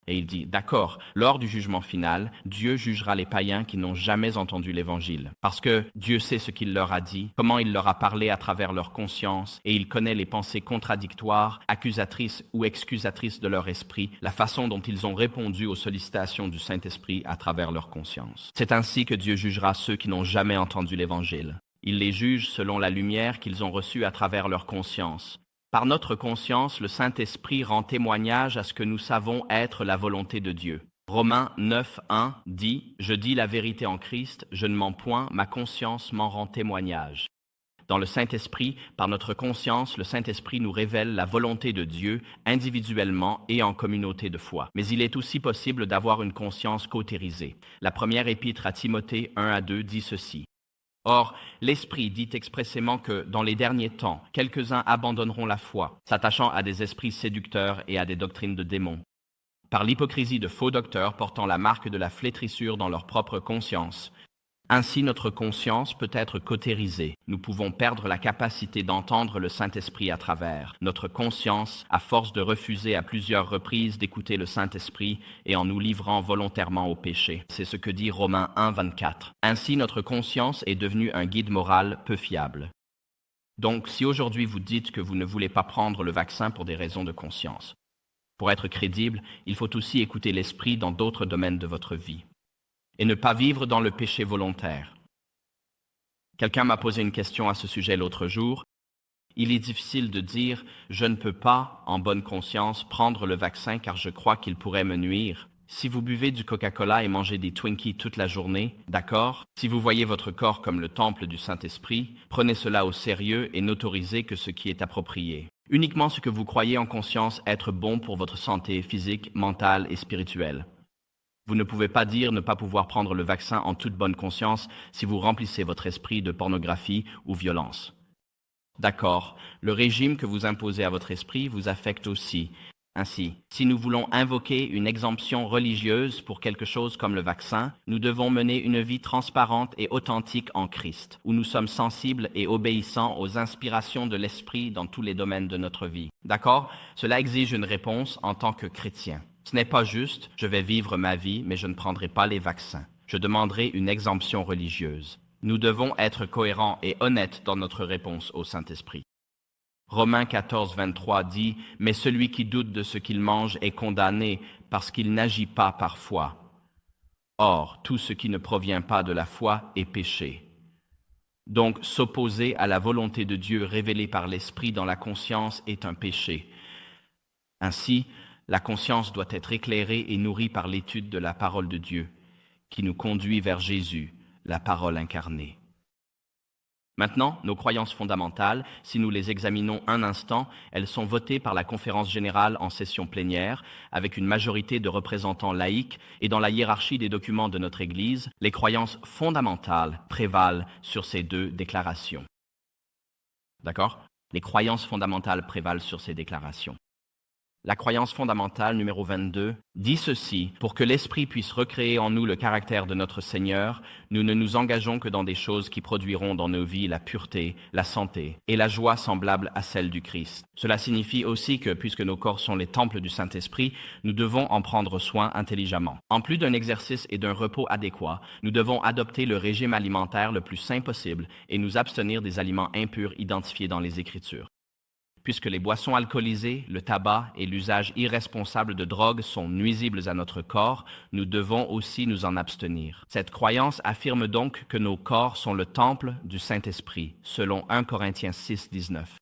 Et il dit, d'accord, lors du jugement final, Dieu jugera les païens qui n'ont jamais entendu l'Évangile. Parce que Dieu sait ce qu'il leur a dit, comment il leur a parlé à travers leur conscience, et il connaît les pensées contradictoires, accusatrices ou excusatrices de leur esprit, la façon dont ils ont répondu aux sollicitations du Saint-Esprit à travers leur conscience. C'est ainsi que Dieu jugera ceux qui n'ont jamais entendu l'Évangile. Il les juge selon la lumière qu'ils ont reçue à travers leur conscience. Par notre conscience, le Saint-Esprit rend témoignage à ce que nous savons être la volonté de Dieu. Romains 9, 1 dit « Je dis la vérité en Christ, je ne mens point, ma conscience m'en rend témoignage ». Dans le Saint-Esprit, par notre conscience, le Saint-Esprit nous révèle la volonté de Dieu individuellement et en communauté de foi. Mais il est aussi possible d'avoir une conscience cautérisée. La première épître à Timothée 1 à 2 dit ceci. Or, l'Esprit dit expressément que, dans les derniers temps, quelques-uns abandonneront la foi, s'attachant à des esprits séducteurs et à des doctrines de démons. Par l'hypocrisie de faux docteurs portant la marque de la flétrissure dans leur propre conscience, Ainsi, notre conscience peut être cautérisée. Nous pouvons perdre la capacité d'entendre le Saint-Esprit à travers notre conscience, à force de refuser à plusieurs reprises d'écouter le Saint-Esprit et en nous livrant volontairement au péché. C'est ce que dit Romains 1, 24. Ainsi, notre conscience est devenue un guide moral peu fiable. Donc, si aujourd'hui vous dites que vous ne voulez pas prendre le vaccin pour des raisons de conscience, pour être crédible, il faut aussi écouter l'Esprit dans d'autres domaines de votre vie et ne pas vivre dans le péché volontaire. Quelqu'un m'a posé une question à ce sujet l'autre jour. Il est difficile de dire « je ne peux pas, en bonne conscience, prendre le vaccin car je crois qu'il pourrait me nuire ». Si vous buvez du Coca-Cola et mangez des Twinkies toute la journée, d'accord? Si vous voyez votre corps comme le temple du Saint-Esprit, prenez cela au sérieux et n'autorisez que ce qui est approprié. Uniquement ce que vous croyez en conscience être bon pour votre santé physique, mentale et spirituelle. Vous ne pouvez pas dire ne pas pouvoir prendre le vaccin en toute bonne conscience si vous remplissez votre esprit de pornographie ou violence. D'accord, le régime que vous imposez à votre esprit vous affecte aussi. Ainsi, si nous voulons invoquer une exemption religieuse pour quelque chose comme le vaccin, nous devons mener une vie transparente et authentique en Christ, où nous sommes sensibles et obéissants aux inspirations de l'esprit dans tous les domaines de notre vie. D'accord? Cela exige une réponse en tant que chrétien. Ce n'est pas juste « je vais vivre ma vie, mais je ne prendrai pas les vaccins ». Je demanderai une exemption religieuse. Nous devons être cohérents et honnêtes dans notre réponse au Saint-Esprit. Romains 14, 23 dit « Mais celui qui doute de ce qu'il mange est condamné parce qu'il n'agit pas par foi. Or, tout ce qui ne provient pas de la foi est péché. » Donc, s'opposer à la volonté de Dieu révélée par l'Esprit dans la conscience est un péché. Ainsi, la conscience doit être éclairée et nourrie par l'étude de la parole de Dieu, qui nous conduit vers Jésus, la parole incarnée. Maintenant, nos croyances fondamentales, si nous les examinons un instant, elles sont votées par la conférence générale en session plénière, avec une majorité de représentants laïcs, et dans la hiérarchie des documents de notre Église, les croyances fondamentales prévalent sur ces deux déclarations. D'accord? Les croyances fondamentales prévalent sur ces déclarations. La croyance fondamentale numéro 22 dit ceci: pour que l'Esprit puisse recréer en nous le caractère de notre Seigneur, nous ne nous engageons que dans des choses qui produiront dans nos vies la pureté, la santé et la joie semblable à celle du Christ. Cela signifie aussi que, puisque nos corps sont les temples du Saint-Esprit, nous devons en prendre soin intelligemment. En plus d'un exercice et d'un repos adéquat, nous devons adopter le régime alimentaire le plus sain possible et nous abstenir des aliments impurs identifiés dans les Écritures. Puisque les boissons alcoolisées, le tabac et l'usage irresponsable de drogues sont nuisibles à notre corps, nous devons aussi nous en abstenir. Cette croyance affirme donc que nos corps sont le temple du Saint-Esprit, selon 1 Corinthiens 6, 19.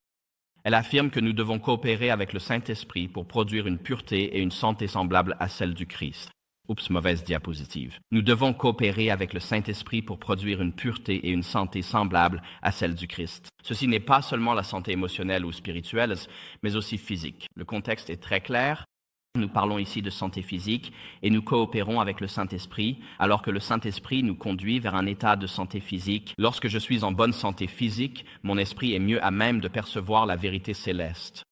Elle affirme que nous devons coopérer avec le Saint-Esprit pour produire une pureté et une santé semblables à celle du Christ. Oups, mauvaise diapositive. Nous devons coopérer avec le Saint-Esprit pour produire une pureté et une santé semblables à celle du Christ. Ceci n'est pas seulement la santé émotionnelle ou spirituelle, mais aussi physique. Le contexte est très clair. Nous parlons ici de santé physique et nous coopérons avec le Saint-Esprit, alors que le Saint-Esprit nous conduit vers un état de santé physique. Lorsque je suis en bonne santé physique, mon esprit est mieux à même de percevoir la vérité céleste.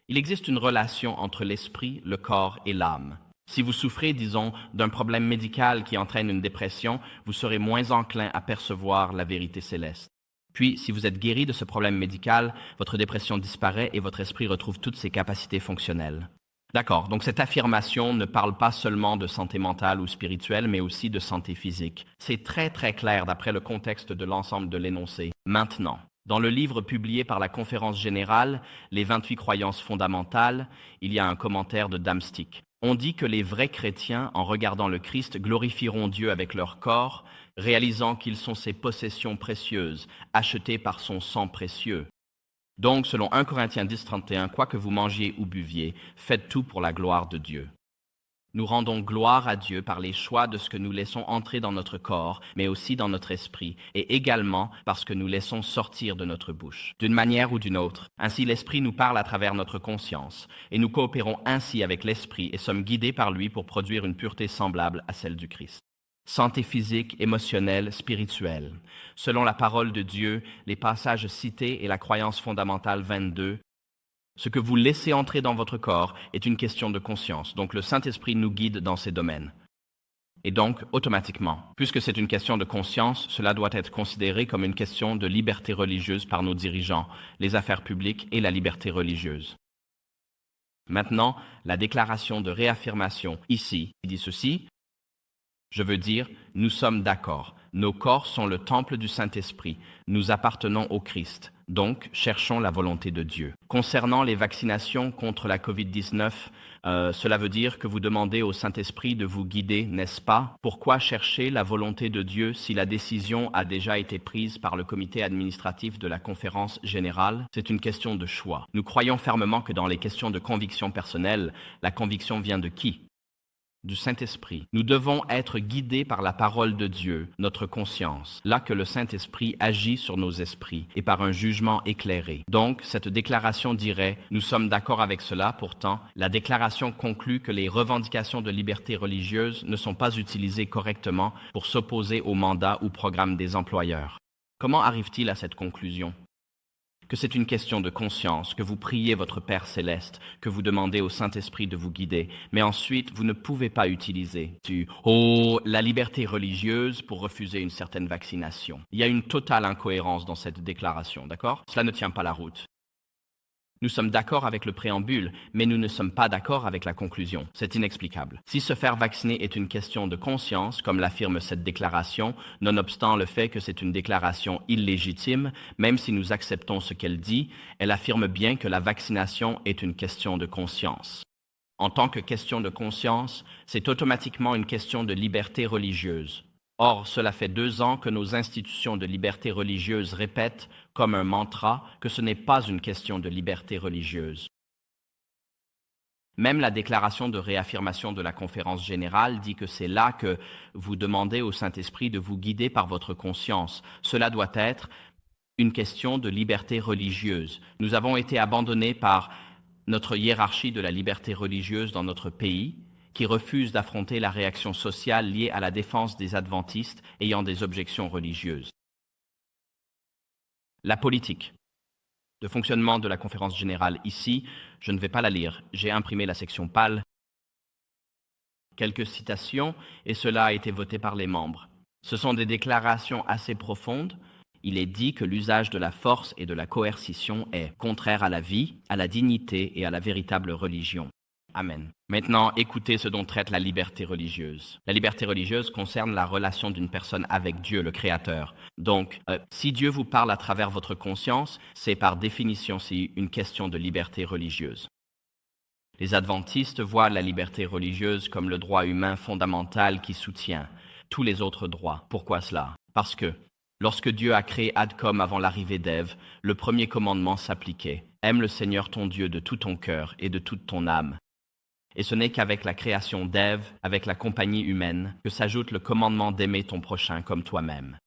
Il existe une relation entre l'esprit, le corps et l'âme. Si vous souffrez, disons, d'un problème médical qui entraîne une dépression, vous serez moins enclin à percevoir la vérité céleste. Puis, si vous êtes guéri de ce problème médical, votre dépression disparaît et votre esprit retrouve toutes ses capacités fonctionnelles. D'accord, donc cette affirmation ne parle pas seulement de santé mentale ou spirituelle, mais aussi de santé physique. C'est très très clair d'après le contexte de l'ensemble de l'énoncé. Maintenant, dans le livre publié par la Conférence générale, Les 28 croyances fondamentales, il y a un commentaire de Damstick. On dit que les vrais chrétiens, en regardant le Christ, glorifieront Dieu avec leur corps, réalisant qu'ils sont ses possessions précieuses, achetées par son sang précieux. Donc, selon 1 Corinthiens 10, 31, quoi que vous mangiez ou buviez, faites tout pour la gloire de Dieu. Nous rendons gloire à Dieu par les choix de ce que nous laissons entrer dans notre corps, mais aussi dans notre esprit, et également parce que nous laissons sortir de notre bouche, d'une manière ou d'une autre. Ainsi, l'esprit nous parle à travers notre conscience, et nous coopérons ainsi avec l'esprit et sommes guidés par lui pour produire une pureté semblable à celle du Christ. Santé physique, émotionnelle, spirituelle. Selon la parole de Dieu, les passages cités et la croyance fondamentale 22, ce que vous laissez entrer dans votre corps est une question de conscience, donc le Saint-Esprit nous guide dans ces domaines. Et donc, automatiquement, puisque c'est une question de conscience, cela doit être considéré comme une question de liberté religieuse par nos dirigeants, les affaires publiques et la liberté religieuse. Maintenant, la déclaration de réaffirmation ici dit ceci. Je veux dire, nous sommes d'accord. Nos corps sont le temple du Saint-Esprit. Nous appartenons au Christ. Donc, cherchons la volonté de Dieu. Concernant les vaccinations contre la COVID-19, cela veut dire que vous demandez au Saint-Esprit de vous guider, n'est-ce pas? Pourquoi chercher la volonté de Dieu si la décision a déjà été prise par le comité administratif de la conférence générale? C'est une question de choix. Nous croyons fermement que dans les questions de conviction personnelle, la conviction vient de qui? Du Saint-Esprit. Nous devons être guidés par la parole de Dieu, notre conscience, là que le Saint-Esprit agit sur nos esprits et par un jugement éclairé. Donc, cette déclaration dirait, nous sommes d'accord avec cela, pourtant, la déclaration conclut que les revendications de liberté religieuse ne sont pas utilisées correctement pour s'opposer au mandat ou programme des employeurs. Comment arrive-t-il à cette conclusion? Que c'est une question de conscience, que vous priez votre Père céleste, que vous demandez au Saint-Esprit de vous guider, mais ensuite vous ne pouvez pas utiliser la liberté religieuse pour refuser une certaine vaccination. Il y a une totale incohérence dans cette déclaration, d'accord? Cela ne tient pas la route. Nous sommes d'accord avec le préambule, mais nous ne sommes pas d'accord avec la conclusion. C'est inexplicable. Si se faire vacciner est une question de conscience, comme l'affirme cette déclaration, nonobstant le fait que c'est une déclaration illégitime, même si nous acceptons ce qu'elle dit, elle affirme bien que la vaccination est une question de conscience. En tant que question de conscience, c'est automatiquement une question de liberté religieuse. Or, cela fait 2 ans que nos institutions de liberté religieuse répètent, comme un mantra, que ce n'est pas une question de liberté religieuse. Même la déclaration de réaffirmation de la conférence générale dit que c'est là que vous demandez au Saint-Esprit de vous guider par votre conscience. Cela doit être une question de liberté religieuse. Nous avons été abandonnés par notre hiérarchie de la liberté religieuse dans notre pays, qui refuse d'affronter la réaction sociale liée à la défense des adventistes ayant des objections religieuses. La politique de fonctionnement de la conférence générale ici, je ne vais pas la lire, j'ai imprimé la section pâle. Quelques citations, et cela a été voté par les membres. Ce sont des déclarations assez profondes. Il est dit que l'usage de la force et de la coercition est contraire à la vie, à la dignité et à la véritable religion. Amen. Maintenant, écoutez ce dont traite la liberté religieuse. La liberté religieuse concerne la relation d'une personne avec Dieu, le Créateur. Donc, si Dieu vous parle à travers votre conscience, c'est par définition une question de liberté religieuse. Les adventistes voient la liberté religieuse comme le droit humain fondamental qui soutient tous les autres droits. Pourquoi cela? Parce que lorsque Dieu a créé Adcom avant l'arrivée d'Ève, le premier commandement s'appliquait. Aime le Seigneur ton Dieu de tout ton cœur et de toute ton âme. Et ce n'est qu'avec la création d'Ève, avec la compagnie humaine, que s'ajoute le commandement d'aimer ton prochain comme toi-même.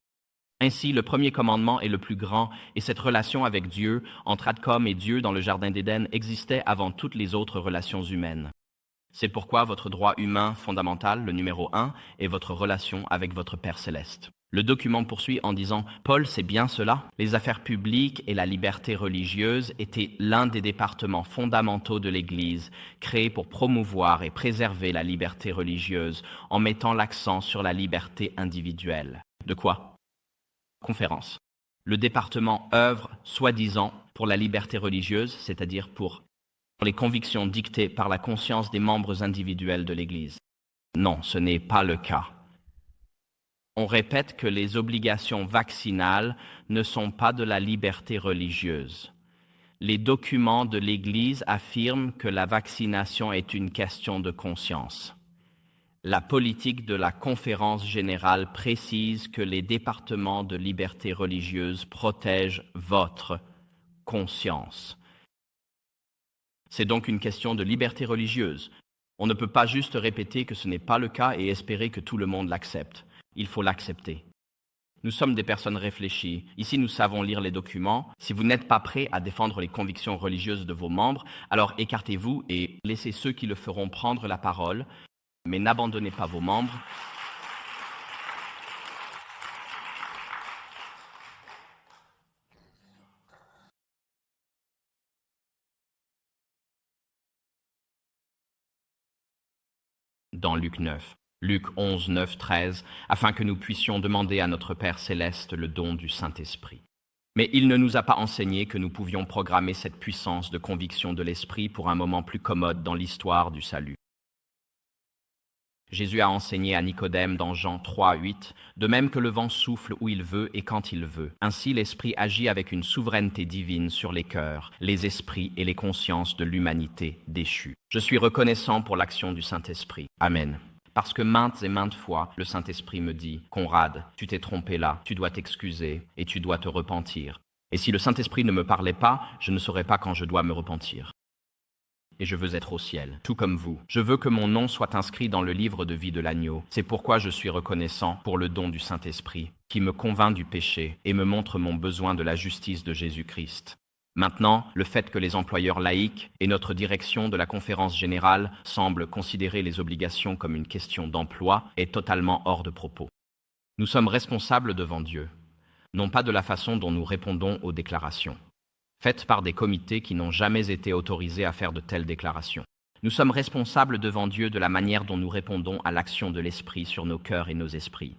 Ainsi, le premier commandement est le plus grand, et cette relation avec Dieu, entre Adcom et Dieu dans le Jardin d'Éden, existait avant toutes les autres relations humaines. C'est pourquoi votre droit humain fondamental, le numéro 1, est votre relation avec votre Père céleste. Le document poursuit en disant « Paul, c'est bien cela. Les affaires publiques et la liberté religieuse étaient l'un des départements fondamentaux de l'Église, créés pour promouvoir et préserver la liberté religieuse en mettant l'accent sur la liberté individuelle. » De quoi? Conférence. Le département œuvre, soi-disant, pour la liberté religieuse, c'est-à-dire pour les convictions dictées par la conscience des membres individuels de l'Église. Non, ce n'est pas le cas. On répète que les obligations vaccinales ne sont pas de la liberté religieuse. Les documents de l'Église affirment que la vaccination est une question de conscience. La politique de la conférence générale précise que les départements de liberté religieuse protègent votre conscience. C'est donc une question de liberté religieuse. On ne peut pas juste répéter que ce n'est pas le cas et espérer que tout le monde l'accepte. Il faut l'accepter. Nous sommes des personnes réfléchies. Ici, nous savons lire les documents. Si vous n'êtes pas prêt à défendre les convictions religieuses de vos membres, alors écartez-vous et laissez ceux qui le feront prendre la parole, mais n'abandonnez pas vos membres. Dans Luc 9. Luc 11, 9, 13, afin que nous puissions demander à notre Père céleste le don du Saint-Esprit. Mais il ne nous a pas enseigné que nous pouvions programmer cette puissance de conviction de l'Esprit pour un moment plus commode dans l'histoire du salut. Jésus a enseigné à Nicodème dans Jean 3, 8, de même que le vent souffle où il veut et quand il veut. Ainsi l'Esprit agit avec une souveraineté divine sur les cœurs, les esprits et les consciences de l'humanité déchue. Je suis reconnaissant pour l'action du Saint-Esprit. Amen. Parce que maintes et maintes fois, le Saint-Esprit me dit « Conrad, tu t'es trompé là, tu dois t'excuser et tu dois te repentir. » Et si le Saint-Esprit ne me parlait pas, je ne saurais pas quand je dois me repentir. Et je veux être au ciel, tout comme vous. Je veux que mon nom soit inscrit dans le livre de vie de l'agneau. C'est pourquoi je suis reconnaissant pour le don du Saint-Esprit, qui me convainc du péché et me montre mon besoin de la justice de Jésus-Christ. Maintenant, le fait que les employeurs laïcs et notre direction de la conférence générale semblent considérer les obligations comme une question d'emploi est totalement hors de propos. Nous sommes responsables devant Dieu, non pas de la façon dont nous répondons aux déclarations, faites par des comités qui n'ont jamais été autorisés à faire de telles déclarations. Nous sommes responsables devant Dieu de la manière dont nous répondons à l'action de l'Esprit sur nos cœurs et nos esprits.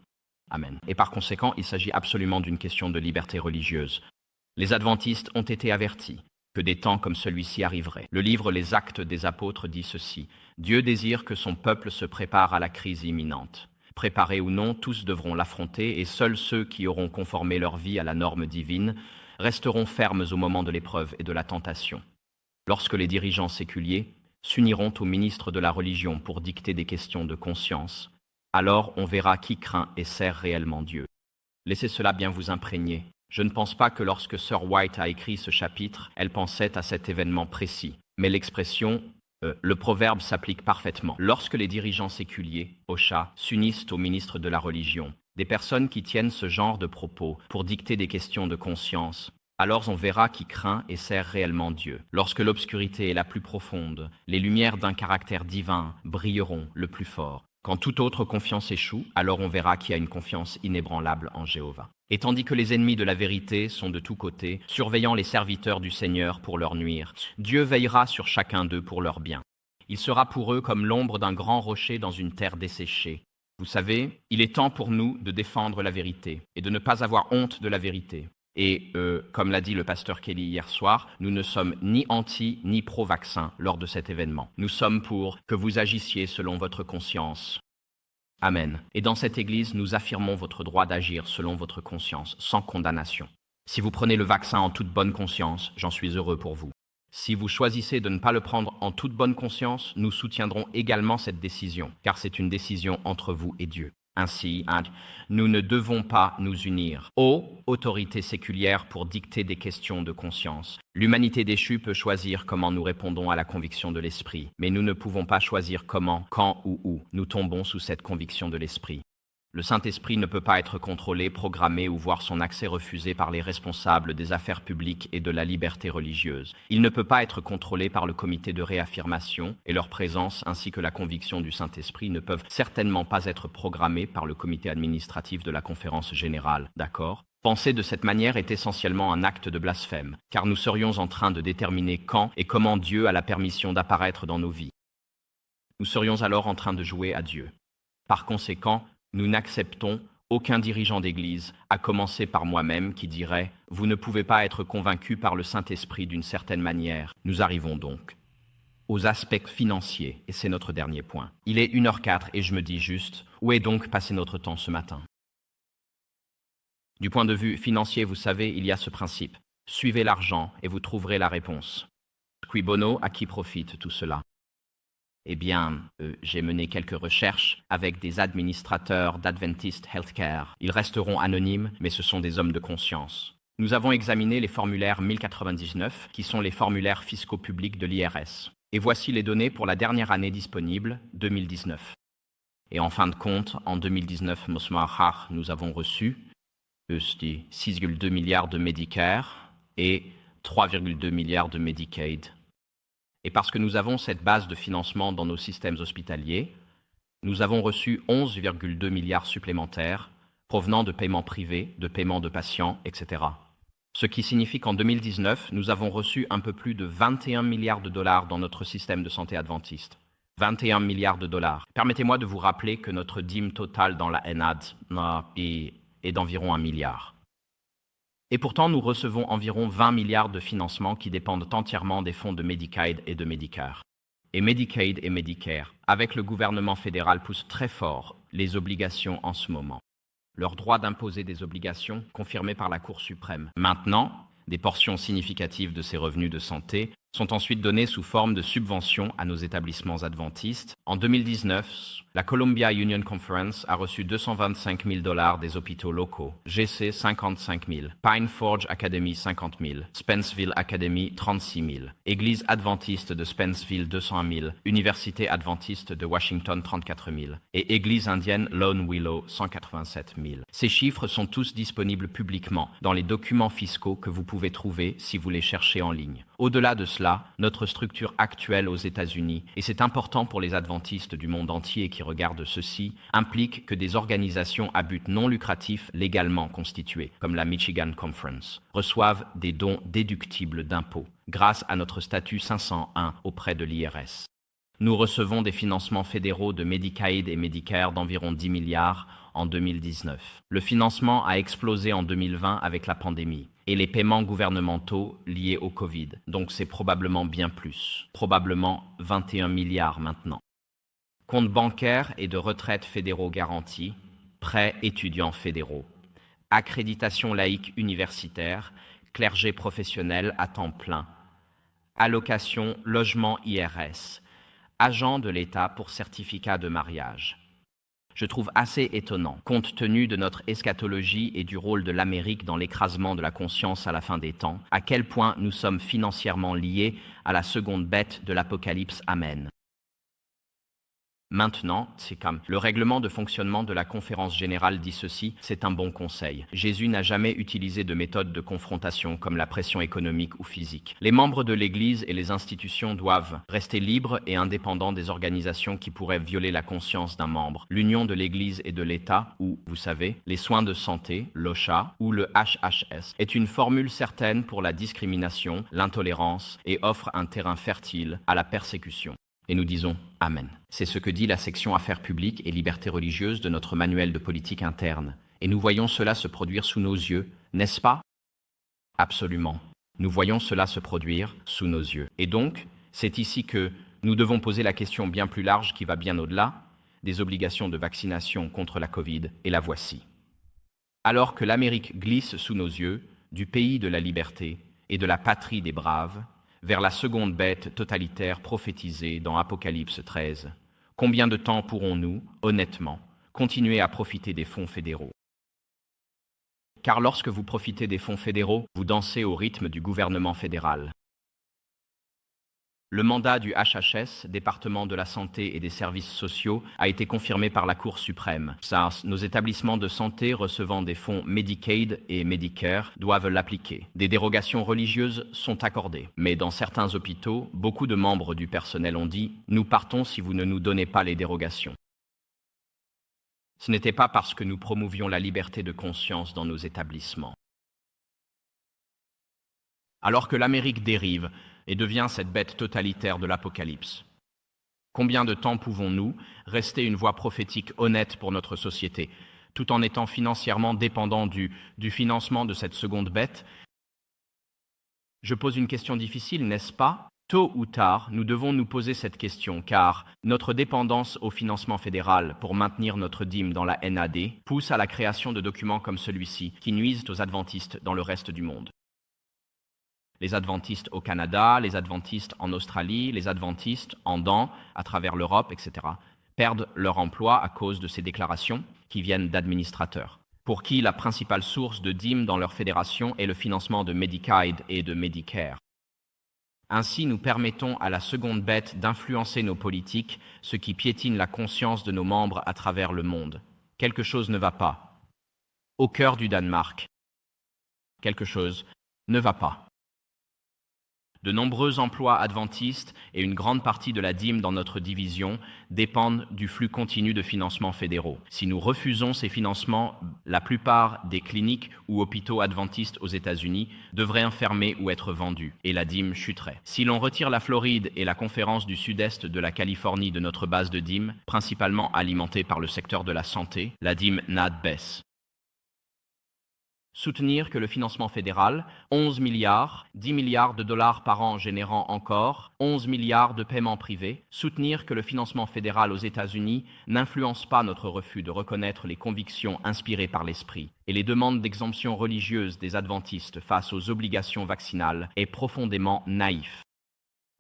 Amen. Et par conséquent, il s'agit absolument d'une question de liberté religieuse. Les adventistes ont été avertis que des temps comme celui-ci arriveraient. Le livre Les Actes des Apôtres dit ceci. Dieu désire que son peuple se prépare à la crise imminente. Préparés ou non, tous devront l'affronter et seuls ceux qui auront conformé leur vie à la norme divine resteront fermes au moment de l'épreuve et de la tentation. Lorsque les dirigeants séculiers s'uniront aux ministres de la religion pour dicter des questions de conscience, alors on verra qui craint et sert réellement Dieu. Laissez cela bien vous imprégner. Je ne pense pas que lorsque Sir White a écrit ce chapitre, elle pensait à cet événement précis. Mais l'expression le proverbe s'applique parfaitement. Lorsque les dirigeants séculiers, Ocha, s'unissent aux ministres de la religion, des personnes qui tiennent ce genre de propos pour dicter des questions de conscience, alors on verra qui craint et sert réellement Dieu. Lorsque l'obscurité est la plus profonde, les lumières d'un caractère divin brilleront le plus fort. Quand toute autre confiance échoue, alors on verra qui a une confiance inébranlable en Jéhovah. Et tandis que les ennemis de la vérité sont de tous côtés, surveillant les serviteurs du Seigneur pour leur nuire, Dieu veillera sur chacun d'eux pour leur bien. Il sera pour eux comme l'ombre d'un grand rocher dans une terre desséchée. Vous savez, il est temps pour nous de défendre la vérité et de ne pas avoir honte de la vérité. Et, comme l'a dit le pasteur Kelly hier soir, nous ne sommes ni anti ni pro-vaccin lors de cet événement. Nous sommes pour que vous agissiez selon votre conscience. Amen. Et dans cette Église, nous affirmons votre droit d'agir selon votre conscience, sans condamnation. Si vous prenez le vaccin en toute bonne conscience, j'en suis heureux pour vous. Si vous choisissez de ne pas le prendre en toute bonne conscience, nous soutiendrons également cette décision, car c'est une décision entre vous et Dieu. Ainsi, nous ne devons pas nous unir aux autorités séculières pour dicter des questions de conscience. L'humanité déchue peut choisir comment nous répondons à la conviction de l'Esprit, mais nous ne pouvons pas choisir comment, quand ou où nous tombons sous cette conviction de l'Esprit. Le Saint-Esprit ne peut pas être contrôlé, programmé ou voir son accès refusé par les responsables des affaires publiques et de la liberté religieuse. Il ne peut pas être contrôlé par le comité de réaffirmation et leur présence ainsi que la conviction du Saint-Esprit ne peuvent certainement pas être programmés par le comité administratif de la conférence générale, d'accord ? Penser de cette manière est essentiellement un acte de blasphème, car nous serions en train de déterminer quand et comment Dieu a la permission d'apparaître dans nos vies. Nous serions alors en train de jouer à Dieu. Par conséquent, nous n'acceptons aucun dirigeant d'Église, à commencer par moi-même, qui dirait « Vous ne pouvez pas être convaincu par le Saint-Esprit d'une certaine manière ». Nous arrivons donc aux aspects financiers, et c'est notre dernier point. Il est 1h04 et je me dis juste « Où est donc passé notre temps ce matin ?» Du point de vue financier, vous savez, il y a ce principe. Suivez l'argent et vous trouverez la réponse. Qui bono, à qui profite tout cela ? Eh bien, j'ai mené quelques recherches avec des administrateurs d'Adventist Healthcare. Ils resteront anonymes, mais ce sont des hommes de conscience. Nous avons examiné les formulaires 1099, qui sont les formulaires fiscaux publics de l'IRS. Et voici les données pour la dernière année disponible, 2019. Et en fin de compte, en 2019, nous avons reçu 6,2 milliards de Medicare et 3,2 milliards de Medicaid. Et parce que nous avons cette base de financement dans nos systèmes hospitaliers, nous avons reçu 11,2 milliards supplémentaires provenant de paiements privés, de paiements de patients, etc. Ce qui signifie qu'en 2019, nous avons reçu un peu plus de 21 milliards de dollars dans notre système de santé adventiste. 21 milliards de dollars. Permettez-moi de vous rappeler que notre dîme totale dans la NAD est d'environ 1 milliard. Et pourtant, nous recevons environ 20 milliards de financements qui dépendent entièrement des fonds de Medicaid et de Medicare. Et Medicaid et Medicare, avec le gouvernement fédéral, poussent très fort les obligations en ce moment. Leur droit d'imposer des obligations confirmé par la Cour suprême. Maintenant, des portions significatives de ces revenus de santé sont ensuite données sous forme de subventions à nos établissements adventistes. En 2019, la Columbia Union Conference a reçu 225 000 $ des hôpitaux locaux, GC 55 000, Pine Forge Academy 50 000, Spenceville Academy 36 000, Église adventiste de Spenceville 200 000, Université adventiste de Washington 34 000 et Église indienne Lone Willow 187 000. Ces chiffres sont tous disponibles publiquement dans les documents fiscaux que vous pouvez trouver si vous les cherchez en ligne. Au-delà de cela, notre structure actuelle aux États-Unis, et c'est important pour les adventistes du monde entier qui regardent ceci, implique que des organisations à but non lucratif légalement constituées, comme la Michigan Conference, reçoivent des dons déductibles d'impôts grâce à notre statut 501 auprès de l'IRS. Nous recevons des financements fédéraux de Medicaid et Medicare d'environ 10 milliards en 2019. Le financement a explosé en 2020 avec la pandémie et les paiements gouvernementaux liés au Covid. Donc c'est probablement bien plus, probablement 21 milliards maintenant. Comptes bancaires et de retraite fédéraux garantis, prêts étudiants fédéraux, accréditation laïque universitaire, clergé professionnel à temps plein, allocation logement IRS, agent de l'État pour certificat de mariage. Je trouve assez étonnant, compte tenu de notre eschatologie et du rôle de l'Amérique dans l'écrasement de la conscience à la fin des temps, à quel point nous sommes financièrement liés à la seconde bête de l'Apocalypse. Amen. Maintenant, c'est comme le règlement de fonctionnement de la conférence générale dit ceci, c'est un bon conseil. Jésus n'a jamais utilisé de méthode de confrontation comme la pression économique ou physique. Les membres de l'Église et les institutions doivent rester libres et indépendants des organisations qui pourraient violer la conscience d'un membre. L'union de l'Église et de l'État, ou, vous savez, les soins de santé, l'OSHA ou le HHS, est une formule certaine pour la discrimination, l'intolérance et offre un terrain fertile à la persécution. Et nous disons Amen. C'est ce que dit la section Affaires publiques et libertés religieuses de notre manuel de politique interne. Et nous voyons cela se produire sous nos yeux, n'est-ce pas? Absolument. Nous voyons cela se produire sous nos yeux. Et donc, c'est ici que nous devons poser la question bien plus large qui va bien au-delà des obligations de vaccination contre la Covid, et la voici. Alors que l'Amérique glisse sous nos yeux, du pays de la liberté et de la patrie des braves, vers la seconde bête totalitaire prophétisée dans Apocalypse 13. Combien de temps pourrons-nous, honnêtement, continuer à profiter des fonds fédéraux? Car lorsque vous profitez des fonds fédéraux, vous dansez au rythme du gouvernement fédéral. Le mandat du HHS, département de la santé et des services sociaux, a été confirmé par la Cour suprême. Nos établissements de santé recevant des fonds Medicaid et Medicare doivent l'appliquer. Des dérogations religieuses sont accordées. Mais dans certains hôpitaux, beaucoup de membres du personnel ont dit « Nous partons si vous ne nous donnez pas les dérogations ». Ce n'était pas parce que nous promouvions la liberté de conscience dans nos établissements. Alors que l'Amérique dérive et devient cette bête totalitaire de l'Apocalypse. Combien de temps pouvons-nous rester une voix prophétique honnête pour notre société, tout en étant financièrement dépendants du financement de cette seconde bête? Je pose une question difficile, n'est-ce pas? Tôt ou tard, nous devons nous poser cette question, car notre dépendance au financement fédéral pour maintenir notre dîme dans la NAD pousse à la création de documents comme celui-ci, qui nuisent aux adventistes dans le reste du monde. Les adventistes au Canada, les adventistes en Australie, les adventistes en Dan, à travers l'Europe, etc., perdent leur emploi à cause de ces déclarations qui viennent d'administrateurs, pour qui la principale source de dîmes dans leur fédération est le financement de Medicaid et de Medicare. Ainsi, nous permettons à la seconde bête d'influencer nos politiques, ce qui piétine la conscience de nos membres à travers le monde. Quelque chose ne va pas. Au cœur du Danemark, quelque chose ne va pas. De nombreux emplois adventistes et une grande partie de la dîme dans notre division dépendent du flux continu de financements fédéraux. Si nous refusons ces financements, la plupart des cliniques ou hôpitaux adventistes aux États-Unis devraient fermer ou être vendus, et la dîme chuterait. Si l'on retire la Floride et la conférence du sud-est de la Californie de notre base de dîme, principalement alimentée par le secteur de la santé, la dîme NAD baisse. Soutenir que le financement fédéral, 11 milliards, 10 milliards de dollars par an générant encore 11 milliards de paiements privés. Soutenir que le financement fédéral aux États-Unis n'influence pas notre refus de reconnaître les convictions inspirées par l'esprit et les demandes d'exemption religieuse des adventistes face aux obligations vaccinales est profondément naïf.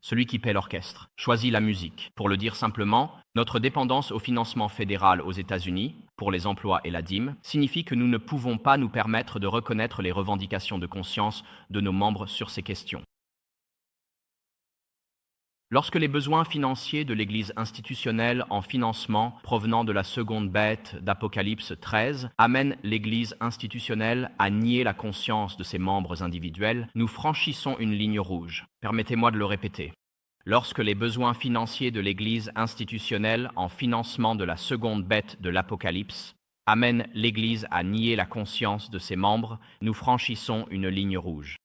Celui qui paie l'orchestre choisit la musique. Pour le dire simplement, notre dépendance au financement fédéral aux États-Unis, pour les emplois et la dîme, signifie que nous ne pouvons pas nous permettre de reconnaître les revendications de conscience de nos membres sur ces questions. Lorsque les besoins financiers de l'Église institutionnelle en financement provenant de la seconde bête d'Apocalypse 13 amènent l'Église institutionnelle à nier la conscience de ses membres individuels, nous franchissons une ligne rouge. Permettez-moi de le répéter. Lorsque les besoins financiers de l'Église institutionnelle en financement de la seconde bête de l'Apocalypse amènent l'Église à nier la conscience de ses membres, nous franchissons une ligne rouge.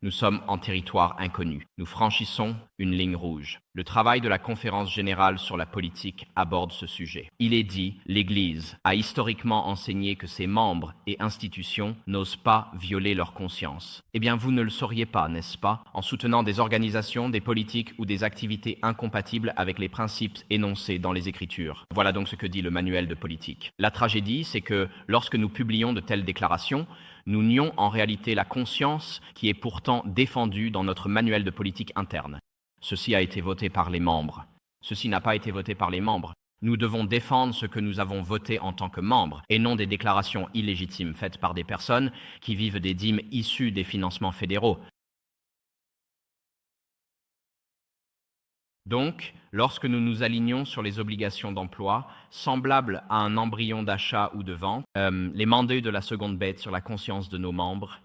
Nous sommes en territoire inconnu. Nous franchissons une ligne rouge. Le travail de la Conférence générale sur la politique aborde ce sujet. Il est dit, l'Église a historiquement enseigné que ses membres et institutions n'osent pas violer leur conscience. Eh bien, vous ne le sauriez pas, n'est-ce pas, en soutenant des organisations, des politiques ou des activités incompatibles avec les principes énoncés dans les Écritures. Voilà donc ce que dit le manuel de politique. La tragédie, c'est que lorsque nous publions de telles déclarations, nous nions en réalité la conscience qui est pourtant défendue dans notre manuel de politique interne. Ceci a été voté par les membres. Ceci n'a pas été voté par les membres. Nous devons défendre ce que nous avons voté en tant que membres, et non des déclarations illégitimes faites par des personnes qui vivent des dîmes issues des financements fédéraux. Donc, lorsque nous nous alignons sur les obligations d'emploi, semblables à un embryon d'achat ou de vente, les mandats de la seconde bête sur la conscience de nos membres,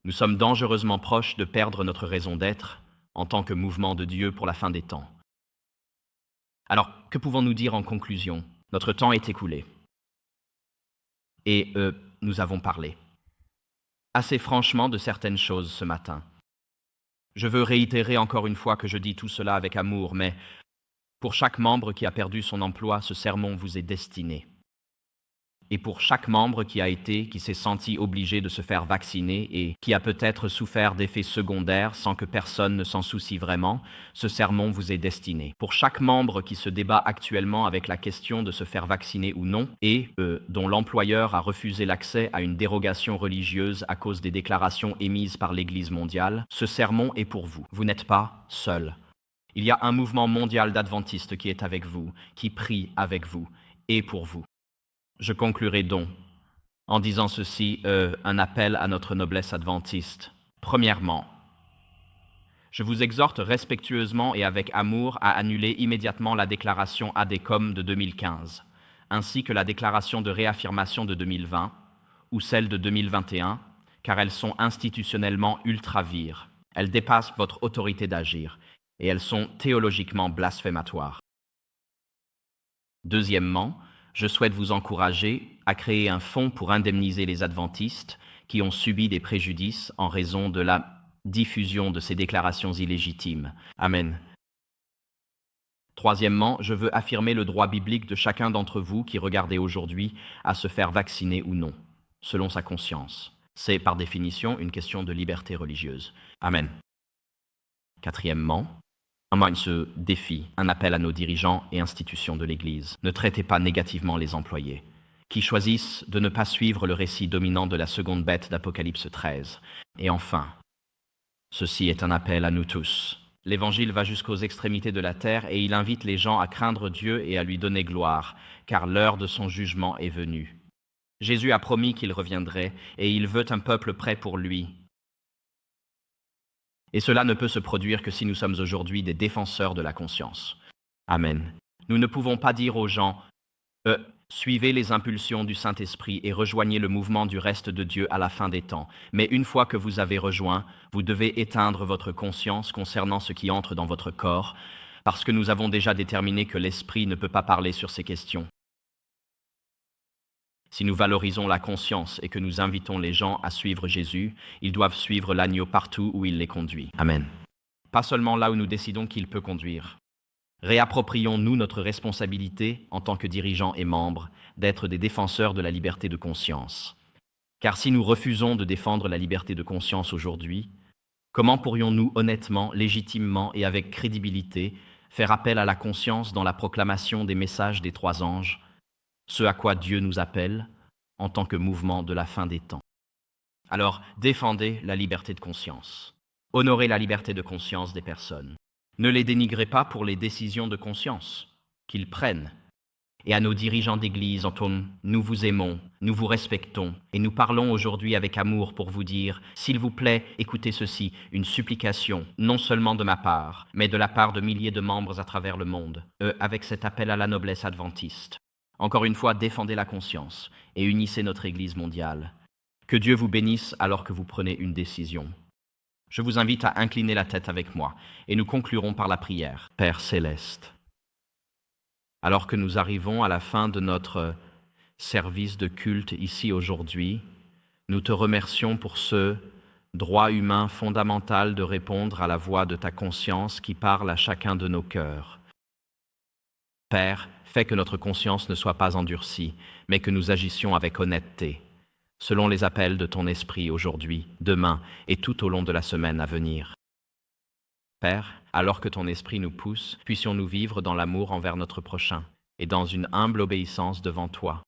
nous sommes dangereusement proches de perdre notre raison d'être en tant que mouvement de Dieu pour la fin des temps. Alors, que pouvons-nous dire en conclusion? Notre temps est écoulé. Et nous avons parlé assez franchement de certaines choses ce matin. Je veux réitérer encore une fois que je dis tout cela avec amour, mais pour chaque membre qui a perdu son emploi, ce sermon vous est destiné. Et pour chaque membre qui s'est senti obligé de se faire vacciner et qui a peut-être souffert d'effets secondaires sans que personne ne s'en soucie vraiment, ce sermon vous est destiné. Pour chaque membre qui se débat actuellement avec la question de se faire vacciner ou non et dont l'employeur a refusé l'accès à une dérogation religieuse à cause des déclarations émises par l'Église mondiale, ce sermon est pour vous. Vous n'êtes pas seul. Il y a un mouvement mondial d'adventistes qui est avec vous, qui prie avec vous et pour vous. Je conclurai donc en disant ceci, un appel à notre noblesse adventiste. Premièrement, je vous exhorte respectueusement et avec amour à annuler immédiatement la déclaration ADECOM de 2015, ainsi que la déclaration de réaffirmation de 2020 ou celle de 2021, car elles sont institutionnellement ultra-vires. Elles dépassent votre autorité d'agir et elles sont théologiquement blasphématoires. Deuxièmement, je souhaite vous encourager à créer un fonds pour indemniser les adventistes qui ont subi des préjudices en raison de la diffusion de ces déclarations illégitimes. Amen. Troisièmement, je veux affirmer le droit biblique de chacun d'entre vous qui regardez aujourd'hui à se faire vacciner ou non, selon sa conscience. C'est par définition une question de liberté religieuse. Amen. Quatrièmement, ce défi, un appel à nos dirigeants et institutions de l'Église. Ne traitez pas négativement les employés, qui choisissent de ne pas suivre le récit dominant de la seconde bête d'Apocalypse 13. Et enfin, ceci est un appel à nous tous. L'Évangile va jusqu'aux extrémités de la terre et il invite les gens à craindre Dieu et à lui donner gloire, car l'heure de son jugement est venue. Jésus a promis qu'il reviendrait et il veut un peuple prêt pour lui. Et cela ne peut se produire que si nous sommes aujourd'hui des défenseurs de la conscience. Amen. Nous ne pouvons pas dire aux gens Suivez les impulsions du Saint-Esprit et rejoignez le mouvement du reste de Dieu à la fin des temps. Mais une fois que vous avez rejoint, vous devez éteindre votre conscience concernant ce qui entre dans votre corps, parce que nous avons déjà déterminé que l'Esprit ne peut pas parler sur ces questions. Si nous valorisons la conscience et que nous invitons les gens à suivre Jésus, ils doivent suivre l'agneau partout où il les conduit. Amen. Pas seulement là où nous décidons qu'il peut conduire. Réapproprions-nous notre responsabilité, en tant que dirigeants et membres, d'être des défenseurs de la liberté de conscience. Car si nous refusons de défendre la liberté de conscience aujourd'hui, comment pourrions-nous honnêtement, légitimement et avec crédibilité faire appel à la conscience dans la proclamation des messages des trois anges, ce à quoi Dieu nous appelle en tant que mouvement de la fin des temps? Alors, défendez la liberté de conscience. Honorez la liberté de conscience des personnes. Ne les dénigrez pas pour les décisions de conscience qu'ils prennent. Et à nos dirigeants d'Église, nous vous aimons, nous vous respectons, et nous parlons aujourd'hui avec amour pour vous dire, s'il vous plaît, écoutez ceci, une supplication, non seulement de ma part, mais de la part de milliers de membres à travers le monde, avec cet appel à la noblesse adventiste. Encore une fois, défendez la conscience et unissez notre Église mondiale. Que Dieu vous bénisse alors que vous prenez une décision. Je vous invite à incliner la tête avec moi et nous conclurons par la prière. Père céleste, alors que nous arrivons à la fin de notre service de culte ici aujourd'hui, nous te remercions pour ce droit humain fondamental de répondre à la voix de ta conscience qui parle à chacun de nos cœurs. Père, fais que notre conscience ne soit pas endurcie, mais que nous agissions avec honnêteté, selon les appels de ton esprit aujourd'hui, demain et tout au long de la semaine à venir. Père, alors que ton esprit nous pousse, puissions-nous vivre dans l'amour envers notre prochain et dans une humble obéissance devant toi.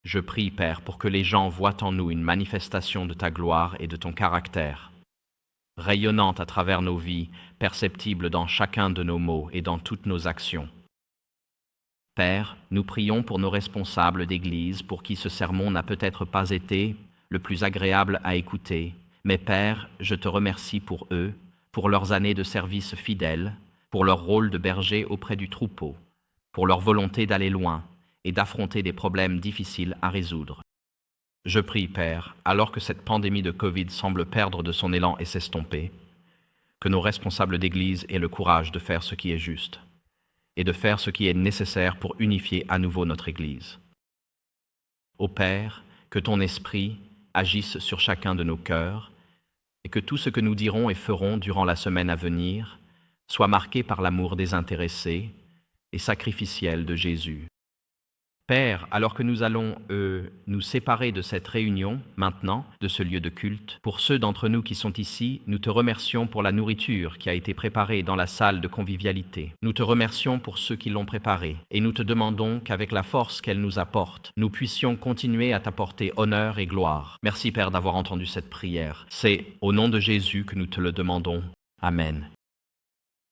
Je prie, Père, pour que les gens voient en nous une manifestation de ta gloire et de ton caractère, rayonnante à travers nos vies, perceptible dans chacun de nos mots et dans toutes nos actions. Père, nous prions pour nos responsables d'Église, pour qui ce sermon n'a peut-être pas été le plus agréable à écouter. Mais Père, je te remercie pour eux, pour leurs années de service fidèle, pour leur rôle de berger auprès du troupeau, pour leur volonté d'aller loin et d'affronter des problèmes difficiles à résoudre. Je prie, Père, alors que cette pandémie de Covid semble perdre de son élan et s'estomper, que nos responsables d'Église aient le courage de faire ce qui est juste et de faire ce qui est nécessaire pour unifier à nouveau notre Église. Ô Père, que ton esprit agisse sur chacun de nos cœurs et que tout ce que nous dirons et ferons durant la semaine à venir soit marqué par l'amour désintéressé et sacrificiel de Jésus. Père, alors que nous allons nous séparer de cette réunion maintenant, de ce lieu de culte, pour ceux d'entre nous qui sont ici, nous te remercions pour la nourriture qui a été préparée dans la salle de convivialité. Nous te remercions pour ceux qui l'ont préparée et nous te demandons qu'avec la force qu'elle nous apporte, nous puissions continuer à t'apporter honneur et gloire. Merci Père d'avoir entendu cette prière. C'est au nom de Jésus que nous te le demandons. Amen.